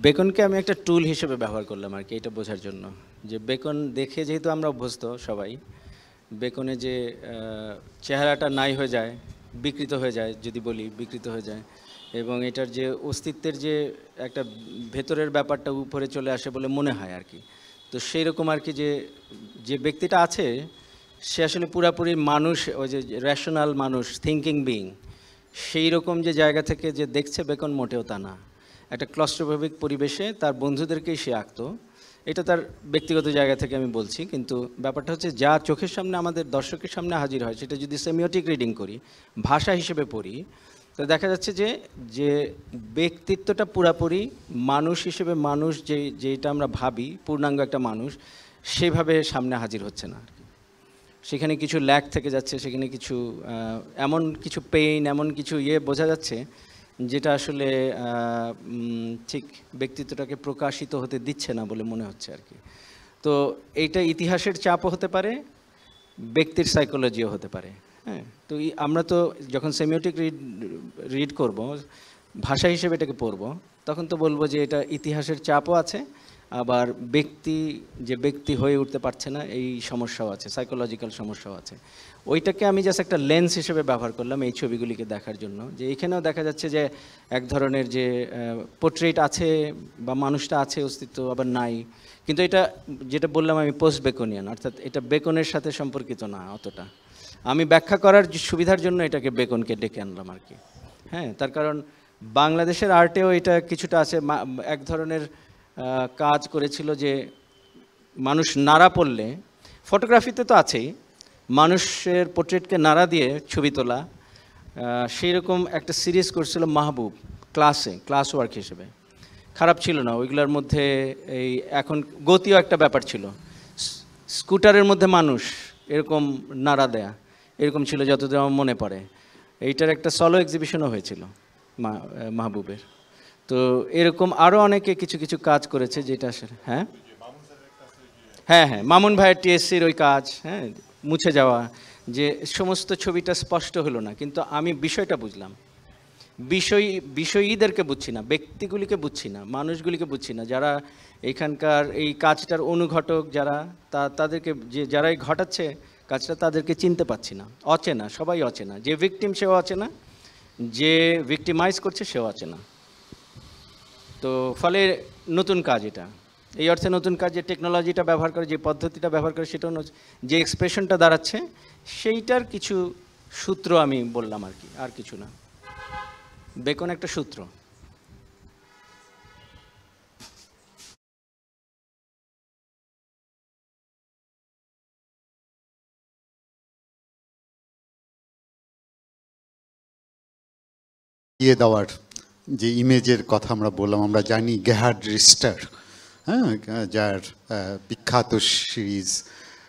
বেকনকে আমি একটা টুল হিসেবে ব্যবহার করলাম আর কি, এটা বোঝার জন্য যে বেকন দেখে যেহেতু আমরা অভ্যস্ত সবাই, বেকনে যে চেহারাটা নাই হয়ে যায়, বিকৃত হয়ে যায়, যদি বলি বিকৃত হয়ে যায়, এবং এটার যে অস্তিত্বের যে একটা ভেতরের ব্যাপারটা উপরে চলে আসে বলে মনে হয় আর কি। তো সেই রকম আর কি, যে ব্যক্তিটা আছে সে আসলে পুরাপুরি মানুষ, ওই যে রেশনাল মানুষ, থিঙ্কিং বিইং, সেই রকম যে জায়গা থেকে যে দেখছে বেকন, মোটেও তা না। একটা ক্লস্ট্রোফোবিক পরিবেশে তার বন্ধুদেরকেই সে আঁকতো, এটা তার ব্যক্তিগত জায়গা থেকে আমি বলছি। কিন্তু ব্যাপারটা হচ্ছে যা চোখের সামনে আমাদের দর্শকের সামনে হাজির হয়, সেটা যদি সেমিওটিক রিডিং করি, ভাষা হিসেবে পড়ি, তো দেখা যাচ্ছে যে ব্যক্তিত্বটা পুরাপুরি মানুষ হিসেবে, মানুষ যেটা আমরা ভাবি পূর্ণাঙ্গ একটা মানুষ, সেভাবে সামনে হাজির হচ্ছে না আর কি। সেখানে কিছু ল্যাক থেকে যাচ্ছে, সেখানে কিছু এমন কিছু পেইন, এমন কিছু বোঝা যাচ্ছে যেটা আসলে ঠিক ব্যক্তিত্বটাকে প্রকাশিত হতে দিচ্ছে না বলে মনে হচ্ছে আর কি। তো এইটা ইতিহাসের চাপও হতে পারে, ব্যক্তির সাইকোলজিও হতে পারে। হ্যাঁ, তো আমরা তো যখন সেমিওটিক রিড করব, ভাষা হিসেবে এটাকে পড়ব, তখন তো বলবো যে এটা ইতিহাসের চাপও আছে, আবার ব্যক্তি হয়ে উঠতে পারছে না, এই সমস্যাও আছে, সাইকোলজিক্যাল সমস্যাও আছে। ওইটাকে আমি জাস্ট একটা লেন্স হিসেবে ব্যবহার করলাম এই ছবিগুলিকে দেখার জন্য, যে এখানেও দেখা যাচ্ছে যে এক ধরনের যে পোর্ট্রেট আছে বা মানুষটা আছে অস্তিত্ব, আবার নাই। কিন্তু এটা যেটা বললাম আমি পোস্ট বেকনিয়ান, অর্থাৎ এটা বেকনের সাথে সম্পর্কিত না অতটা। আমি ব্যাখ্যা করার সুবিধার জন্য এটাকে বেকনকে ডেকে আনলাম আর কি। হ্যাঁ, তার কারণ বাংলাদেশের আর্টেও এটা কিছুটা আছে, এক ধরনের কাজ করেছিল যে মানুষ নাড়া পড়লে, ফটোগ্রাফিতে তো আছেই, মানুষের পোর্ট্রেটকে নাড়া দিয়ে ছবি তোলা, সেই রকম একটা সিরিজ করছিল মাহবুব, ক্লাস ওয়ার্ক হিসেবে। খারাপ ছিল না ওইগুলোর মধ্যে। এই এখন গতিও একটা ব্যাপার ছিল, স্কুটারের মধ্যে মানুষ এরকম নাড়া দেয়া, এরকম ছিল যতদূর আমার মনে পড়ে। এইটার একটা সলো এক্সিবিশনও হয়েছিল মাহবুবের। তো এরকম আরও অনেকে কিছু কিছু কাজ করেছে, যেটা আসলে হ্যাঁ হ্যাঁ হ্যাঁ মামুন ভাইয়ের টিএসসির ওই কাজ, হ্যাঁ, মুছে যাওয়া, যে সমস্ত ছবিটা স্পষ্ট হলো না, কিন্তু আমি বিষয়টা বুঝলাম। বিষয়ীদেরকে বুঝছি না, ব্যক্তিগুলিকে বুঝছি না, মানুষগুলিকে বুঝছি না, যারা এখানকার এই কাজটার অনুঘটক, যারা তাদেরকে যারাই ঘটাচ্ছে কাজটা, তাদেরকে চিনতে পাচ্ছি না। অচেনা, সবাই অচেনা। যে ভিকটিম সেও অচেনা, যে ভিকটিমাইজ করছে সেও অচেনা। তো ফলে নতুন কাজ এটা, এই অর্থে নতুন কাজ, যে টেকনোলজিটা ব্যবহার করে, যে পদ্ধতিটা ব্যবহার করে, সেটাও যে এক্সপ্রেশনটা দাঁড়াচ্ছে, সেইটার কিছু সূত্র আমি বললাম আর কি, আর কিছু না। বেকন একটা সূত্র। দেওয়ার যে ইমেজের কথা আমরা বললাম, আমরা জানি গেহার্ড রিস্টার, হ্যাঁ, যার বিখ্যাত সিরিজ,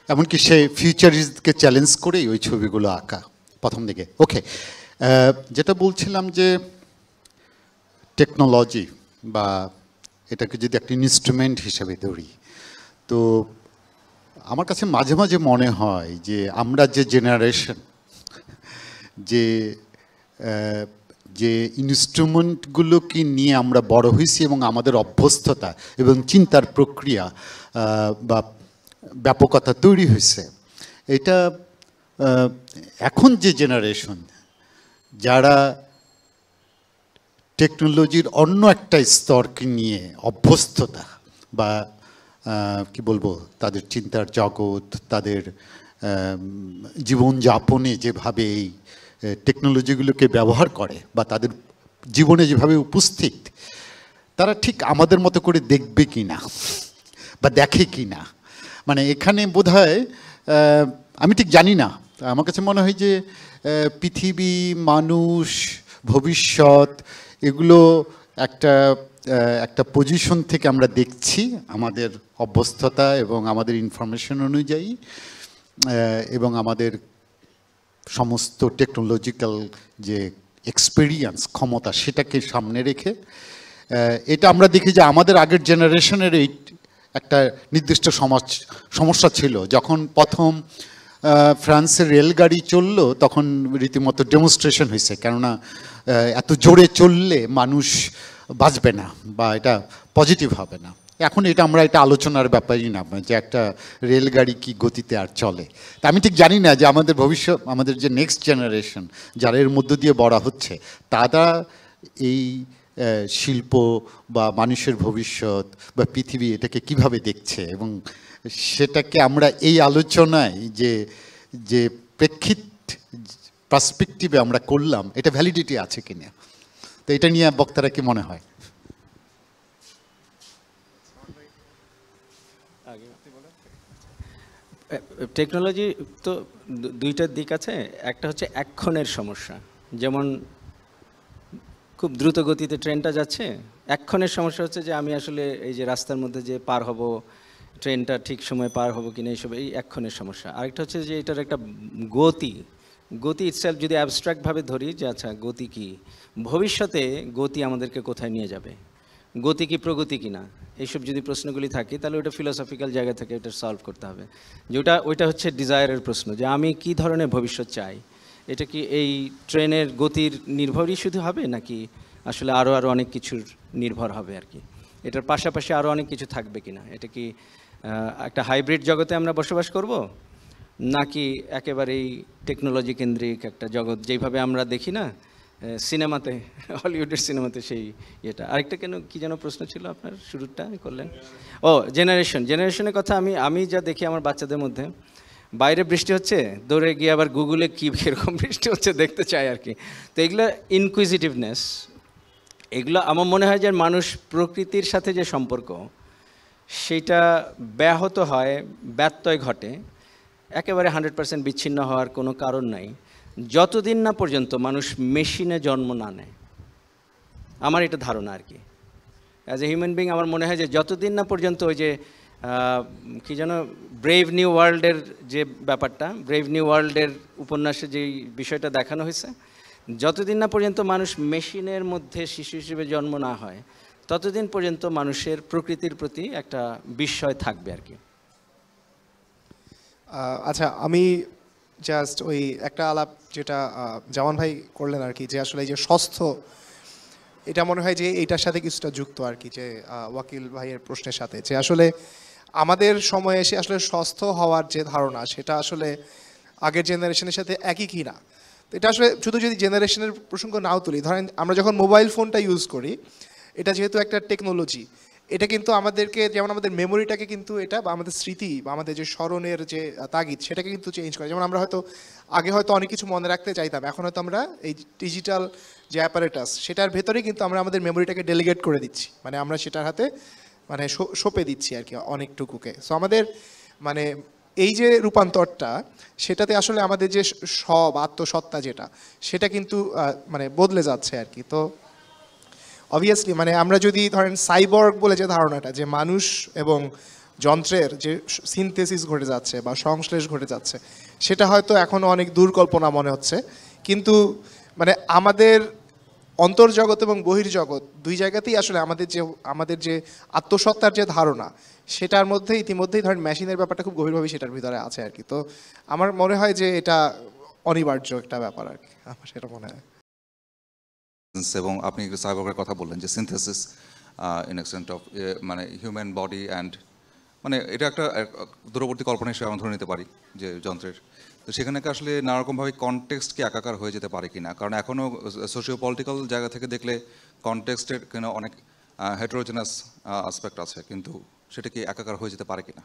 এমনকি সে ফিউচারিস্টকে চ্যালেঞ্জ করেই ওই ছবিগুলো আঁকা প্রথম দিকে। ওকে, যেটা বলছিলাম যে টেকনোলজি বা এটাকে যদি একটা ইনস্ট্রুমেন্ট হিসেবে ধরি, তো আমার কাছে মাঝে মাঝে মনে হয় যে আমরা যে জেনারেশন, যে ইনস্ট্রুমেন্টগুলোকে নিয়ে আমরা বড় হয়েছি এবং আমাদের অভ্যস্ততা এবং চিন্তার প্রক্রিয়া বা ব্যাপকতা তৈরি হয়েছে, এটা এখন যে জেনারেশন যারা টেকনোলজির অন্য একটা স্তরকে নিয়ে অভ্যস্ততা বা কি বলবো, তাদের চিন্তার জগৎ, তাদের জীবনযাপনে যেভাবে এই টেকনোলজিগুলোকে ব্যবহার করে বা তাদের জীবনে যেভাবে উপস্থিত, তারা ঠিক আমাদের মতো করে দেখবে কি না বা দেখে কি না, মানে এখানে বোধহয় আমি ঠিক জানি না। আমার কাছে মনে হয় যে পৃথিবী, মানুষ, ভবিষ্যৎ, এগুলো একটা পজিশন থেকে আমরা দেখছি আমাদের অভ্যস্ততা এবং আমাদের ইনফরমেশন অনুযায়ী এবং আমাদের সমস্ত টেকনোলজিক্যাল যে এক্সপেরিয়েন্স, ক্ষমতা, সেটাকে সামনে রেখে এটা আমরা দেখি যে আমাদের আগের জেনারেশনের এই একটা নির্দিষ্ট সমস্যা ছিল। যখন প্রথম ফ্রান্সের রেলগাড়ি চললো, তখন রীতিমতো ডেমনস্ট্রেশন হয়েছে, কেননা এত জোরে চললে মানুষ বাঁচবে না বা এটা পজিটিভ হবে না। এখন এটা এটা আলোচনার ব্যাপারই না যে একটা রেলগাড়ি কি গতিতে আর চলে। তা আমি ঠিক জানি না যে আমাদের ভবিষ্যৎ, আমাদের যে নেক্সট জেনারেশন যারা এর মধ্য দিয়ে বড় হচ্ছে, তারা এই শিল্প বা মানুষের ভবিষ্যৎ বা পৃথিবী, এটাকে কিভাবে দেখছে, এবং সেটাকে আমরা এই আলোচনায় যে প্রেক্ষিত পার্সপেক্টিভে আমরা করলাম, এটা ভ্যালিডিটি আছে কিনা, তো এটা নিয়ে বক্তারা কি মনে হয়? টেকনোলজি তো দুইটার দিক আছে। একটা হচ্ছে এক্ষণের সমস্যা, যেমন খুব দ্রুত গতিতে ট্রেনটা যাচ্ছে, এক্ষণের সমস্যা হচ্ছে যে আমি আসলে এই যে রাস্তার মধ্যে যে পার হব, ট্রেনটা ঠিক সময় পার হবো কিনা, এইসব এই এক্ষণের সমস্যা। আরেকটা হচ্ছে যে এটার একটা গতি ইটসেলফ যদি অ্যাবস্ট্রাক্টভাবে ধরি যে আচ্ছা গতি কি, ভবিষ্যতে গতি আমাদেরকে কোথায় নিয়ে যাবে, গতি কি প্রগতি কিনা, এইসব যদি প্রশ্নগুলি থাকে, তাহলে ওটা ফিলোসফিক্যাল জায়গা থেকে এটা সলভ করতে হবে। যে ওইটা হচ্ছে ডিজায়ারের প্রশ্ন, যে আমি কি ধরনের ভবিষ্যৎ চাই। এটা কি এই ট্রেনের গতির নির্ভরই শুধু হবে, নাকি আসলে আরও অনেক কিছুর নির্ভর হবে আর কি, এটার পাশাপাশি আরও অনেক কিছু থাকবে কিনা। এটা কি একটা হাইব্রিড জগতে আমরা বসবাস করব, নাকি একেবারেই টেকনোলজি কেন্দ্রিক একটা জগৎ, যেইভাবে আমরা দেখি না সিনেমাতে, হলিউডের সিনেমাতে, সেই এটা। আরেকটা কি যেন প্রশ্ন ছিল আপনার, শুরুটা করলেন? ও জেনারেশনের কথা। আমি যা দেখি আমার বাচ্চাদের মধ্যে, বাইরে বৃষ্টি হচ্ছে, দৌড়ে গিয়ে আবার গুগলে কী কীরকম বৃষ্টি হচ্ছে দেখতে চায় আর কি। তো এগুলো ইনকুইজিটিভনেস, এগুলো আমার মনে হয় যে মানুষ প্রকৃতির সাথে যে সম্পর্ক, সেইটা ব্যাহত হয়, ব্যত্যয় ঘটে। একেবারে 100% বিচ্ছিন্ন হওয়ার কোনো কারণ নাই, যতদিন না পর্যন্ত মানুষ মেশিনে জন্ম না নেয়। আমার এটা ধারণা আর কি, অ্যাজ এ হিউম্যান বিং আমার মনে হয় যে যতদিন না পর্যন্ত ওই যে কি যেন ব্রেভ নিউ ওয়ার্ল্ডের যে ব্যাপারটা, ব্রেভ নিউ ওয়ার্ল্ডের উপন্যাসে যেই বিষয়টা দেখানো হয়েছে, যতদিন না পর্যন্ত মানুষ মেশিনের মধ্যে শিশু হিসেবে জন্ম না হয়, ততদিন পর্যন্ত মানুষের প্রকৃতির প্রতি একটা বিস্ময় থাকবে আর কি। আচ্ছা, আমি জাস্ট ওই একটা আলাপ যেটা জামান ভাই করলেন আর কি, যে আসলে এই যে স্বাস্থ্য, এটা মনে হয় যে এইটার সাথে কিছুটা যুক্ত আর কি, যে ওয়াকিল ভাইয়ের প্রশ্নের সাথে, যে আসলে আমাদের সময়ে এসে আসলে স্বাস্থ্য হওয়ার যে ধারণা সেটা আসলে আগের জেনারেশনের সাথে একই কি না। তো এটা আসলে শুধু যদি জেনারেশনের প্রসঙ্গ নাও তুলি, ধরেন আমরা যখন মোবাইল ফোনটা ইউজ করি, এটা যেহেতু একটা টেকনোলজি, এটা কিন্তু আমাদেরকে, যেমন আমাদের মেমোরিটাকে কিন্তু এটা, বা আমাদের স্মৃতি বা আমাদের যে স্মরণের যে তাগিদ, সেটাকে কিন্তু চেঞ্জ করে। যেমন আমরা হয়তো আগে হয়তো অনেক কিছু মনে রাখতে চাইতাম, এখন হয়তো আমরা এই ডিজিটাল যে অ্যাপারেটাস, সেটার ভেতরেই কিন্তু আমরা আমাদের মেমোরিটাকে ডেলিগেট করে দিচ্ছি, মানে আমরা সেটার হাতে মানে সঁপে দিচ্ছি আর কি অনেকটুকুকে। সো আমাদের মানে এই যে রূপান্তরটা, সেটাতে আসলে আমাদের যে সব আত্মসত্তা যেটা, সেটা কিন্তু মানে বদলে যাচ্ছে আর কি। তো অবভিয়াসলি মানে আমরা যদি ধরেন সাইবর্গ বলে যে ধারণাটা, যে মানুষ এবং যন্ত্রের যে সিনথেসিস ঘটে যাচ্ছে বা সংশ্লেষ ঘটে যাচ্ছে, সেটা হয়তো এখনও অনেক দূর কল্পনা মনে হচ্ছে, কিন্তু মানে আমাদের অন্তর্জগৎ এবং বহির্জগৎ দুই জায়গাতেই আসলে আমাদের যে আত্মসত্তার যে ধারণা, সেটার মধ্যে ইতিমধ্যেই ধরেন মেশিনের ব্যাপারটা খুব গভীরভাবে সেটার ভিতরে আছে আর কি। তো আমার মনে হয় যে এটা অনিবার্য একটা ব্যাপার আর কি, আমার সেটা মনে হয়। এবং আপনি সাইবর্গের কথা বললেন যে সিনথেসিস ইন এক্সটেন্ট অফ মানে হিউম্যান বডি অ্যান্ড, মানে এটা একটা দূরবর্তী কল্পনা হিসেবে আমরা ধরে নিতে পারি যে যন্ত্রের। তো সেখানে কি আসলে নানা রকমভাবে কনটেক্সট কি একাকার হয়ে যেতে পারে কিনা, কারণ এখনও সোশিও পলিটিক্যাল জায়গা থেকে দেখলে কনটেক্সটের কেন অনেক হেটারোজেনাস আসপেক্ট আছে, কিন্তু সেটা কি একাকার হয়ে যেতে পারে কিনা?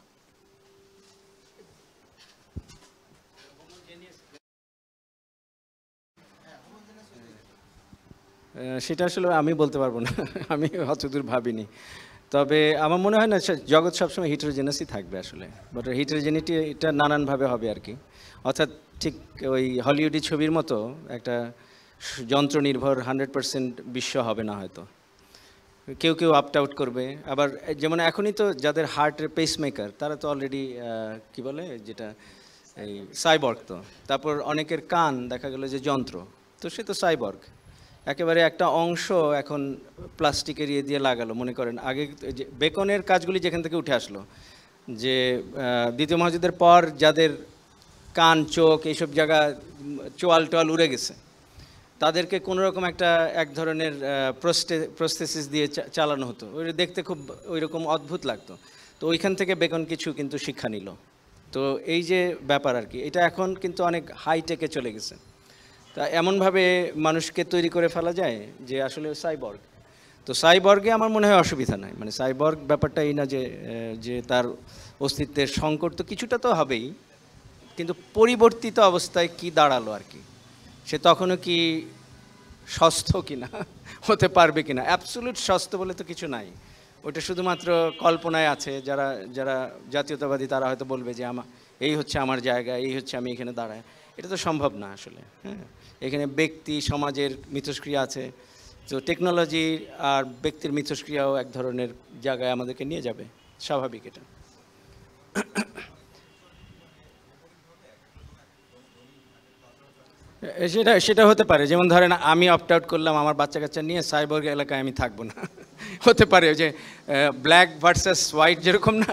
সেটা আসলে আমি বলতে পারবো না, আমি অতদূর ভাবিনি। তবে আমার মনে হয় না জগৎ সবসময় হিটারোজেনাসই থাকবে আসলে, বাট হিটারোজেনিটি এটা নানানভাবে হবে আর কি। অর্থাৎ ঠিক ওই হলিউডি ছবির মতো একটা যন্ত্র নির্ভর 100% বিশ্ব হবে না হয়তো। কেউ কেউ আপ আউট করবে, আবার যেমন এখনই তো যাদের হার্টের পেসমেকার, তারা তো অলরেডি কি বলে যেটা এই সাইবর্গ। তো তারপর অনেকের কান দেখা গেল যে যন্ত্র, তো সে তো সাইবর্গ। একেবারে একটা অংশ এখন প্লাস্টিকের ইয়ে দিয়ে লাগালো, মনে করেন আগে যে বেকনের কাজগুলি যেখান থেকে উঠে আসলো, যে দ্বিতীয় মহাযুদ্ধের পর যাদের কান চোখ এইসব জায়গা চোয়াল টোয়াল উড়ে গেছে, তাদেরকে কোনো রকম এক ধরনের প্রস্থেসিস দিয়ে চালানো হতো, ওই দেখতে খুব ওই রকম অদ্ভুত লাগতো। তো ওইখান থেকে বেকন কিছু কিন্তু শিক্ষা নিল। তো এই যে ব্যাপার আর কি, এটা এখন কিন্তু অনেক হাইটেকে চলে গেছে। তা এমনভাবে মানুষকে তৈরি করে ফেলা যায় যে আসলে সাইবর্গ। তো সাইবর্গে আমার মনে হয় অসুবিধা নাই, মানে সাইবর্গ ব্যাপারটা এই না যে তার অস্তিত্বের সংকট তো কিছুটা তো হবেই, কিন্তু পরিবর্তিত অবস্থায় কি দাঁড়ালো আর কি, সে তখনও কি স্বাস্থ্য কিনা হতে পারবে কিনা। অ্যাবসোলিউট স্বাস্থ্য বলে তো কিছু নাই, ওটা শুধুমাত্র কল্পনায় আছে। যারা যারা জাতীয়তাবাদী তারা হয়তো বলবে যে এই হচ্ছে আমার জায়গা, এই হচ্ছে আমি এখানে দাঁড়াই। এটা তো সম্ভব না আসলে। হ্যাঁ, এখানে ব্যক্তি সমাজের মিথস্ক্রিয়া আছে, তো টেকনোলজি আর ব্যক্তির মিথস্ক্রিয়াও এক ধরনের জায়গায় আমাদেরকে নিয়ে যাবে, স্বাভাবিক এটা। সেটা হতে পারে, যেমন ধরেন আমি অপ্ট আউট করলাম আমার বাচ্চা কাচ্চা নিয়ে, সাইবর্গ এলাকায় আমি থাকবো না। হতে পারে যে ব্ল্যাক ভার্সাস হোয়াইট যেরকম না,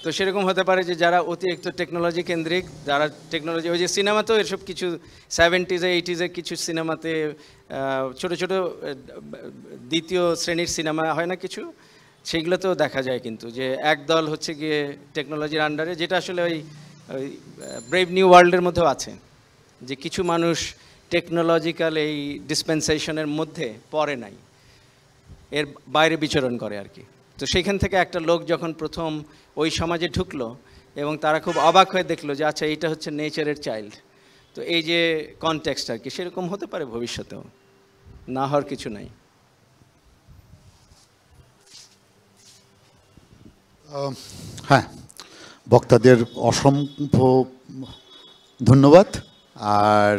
তো সেরকম হতে পারে যে যারা অতিরিক্ত টেকনোলজি কেন্দ্রিক, যারা টেকনোলজি, ওই যে সিনেমাতেও এসব কিছু 70s 80s কিছু সিনেমাতে ছোট ছোট দ্বিতীয় শ্রেণীর সিনেমা হয় না কিছু, সেইগুলোতেও দেখা যায় কিন্তু যে একদল হচ্ছে গিয়ে টেকনোলজির আন্ডারে, যেটা আসলে ওই ব্রেভ নিউ ওয়ার্ল্ডের মধ্যেও আছে, যে কিছু মানুষ টেকনোলজিক্যাল এই ডিসপেন্সেশনের মধ্যে পড়ে নাই, এর বাইরে বিচরণ করে আর কি। তো সেইখান থেকে একটা লোক যখন প্রথম ওই সমাজে ঢুকলো এবং তারা খুব অবাক হয়ে দেখলো যে আচ্ছা এইটা হচ্ছে নেচারের চাইল্ড, তো এই যে কনটেক্সট আর কি, সেরকম হতে পারে ভবিষ্যতেও, না হওয়ার কিছু নাই। হ্যাঁ, বক্তাদের অসংখ্য ধন্যবাদ। আর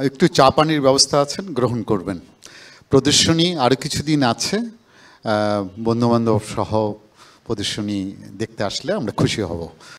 একটু চা পানির ব্যবস্থা আছেন, গ্রহণ করবেন। প্রদর্শনী আরও কিছুদিন আছে, বন্ধুবান্ধব সহ প্রদর্শনী দেখতে আসলে আমরা খুশি হব।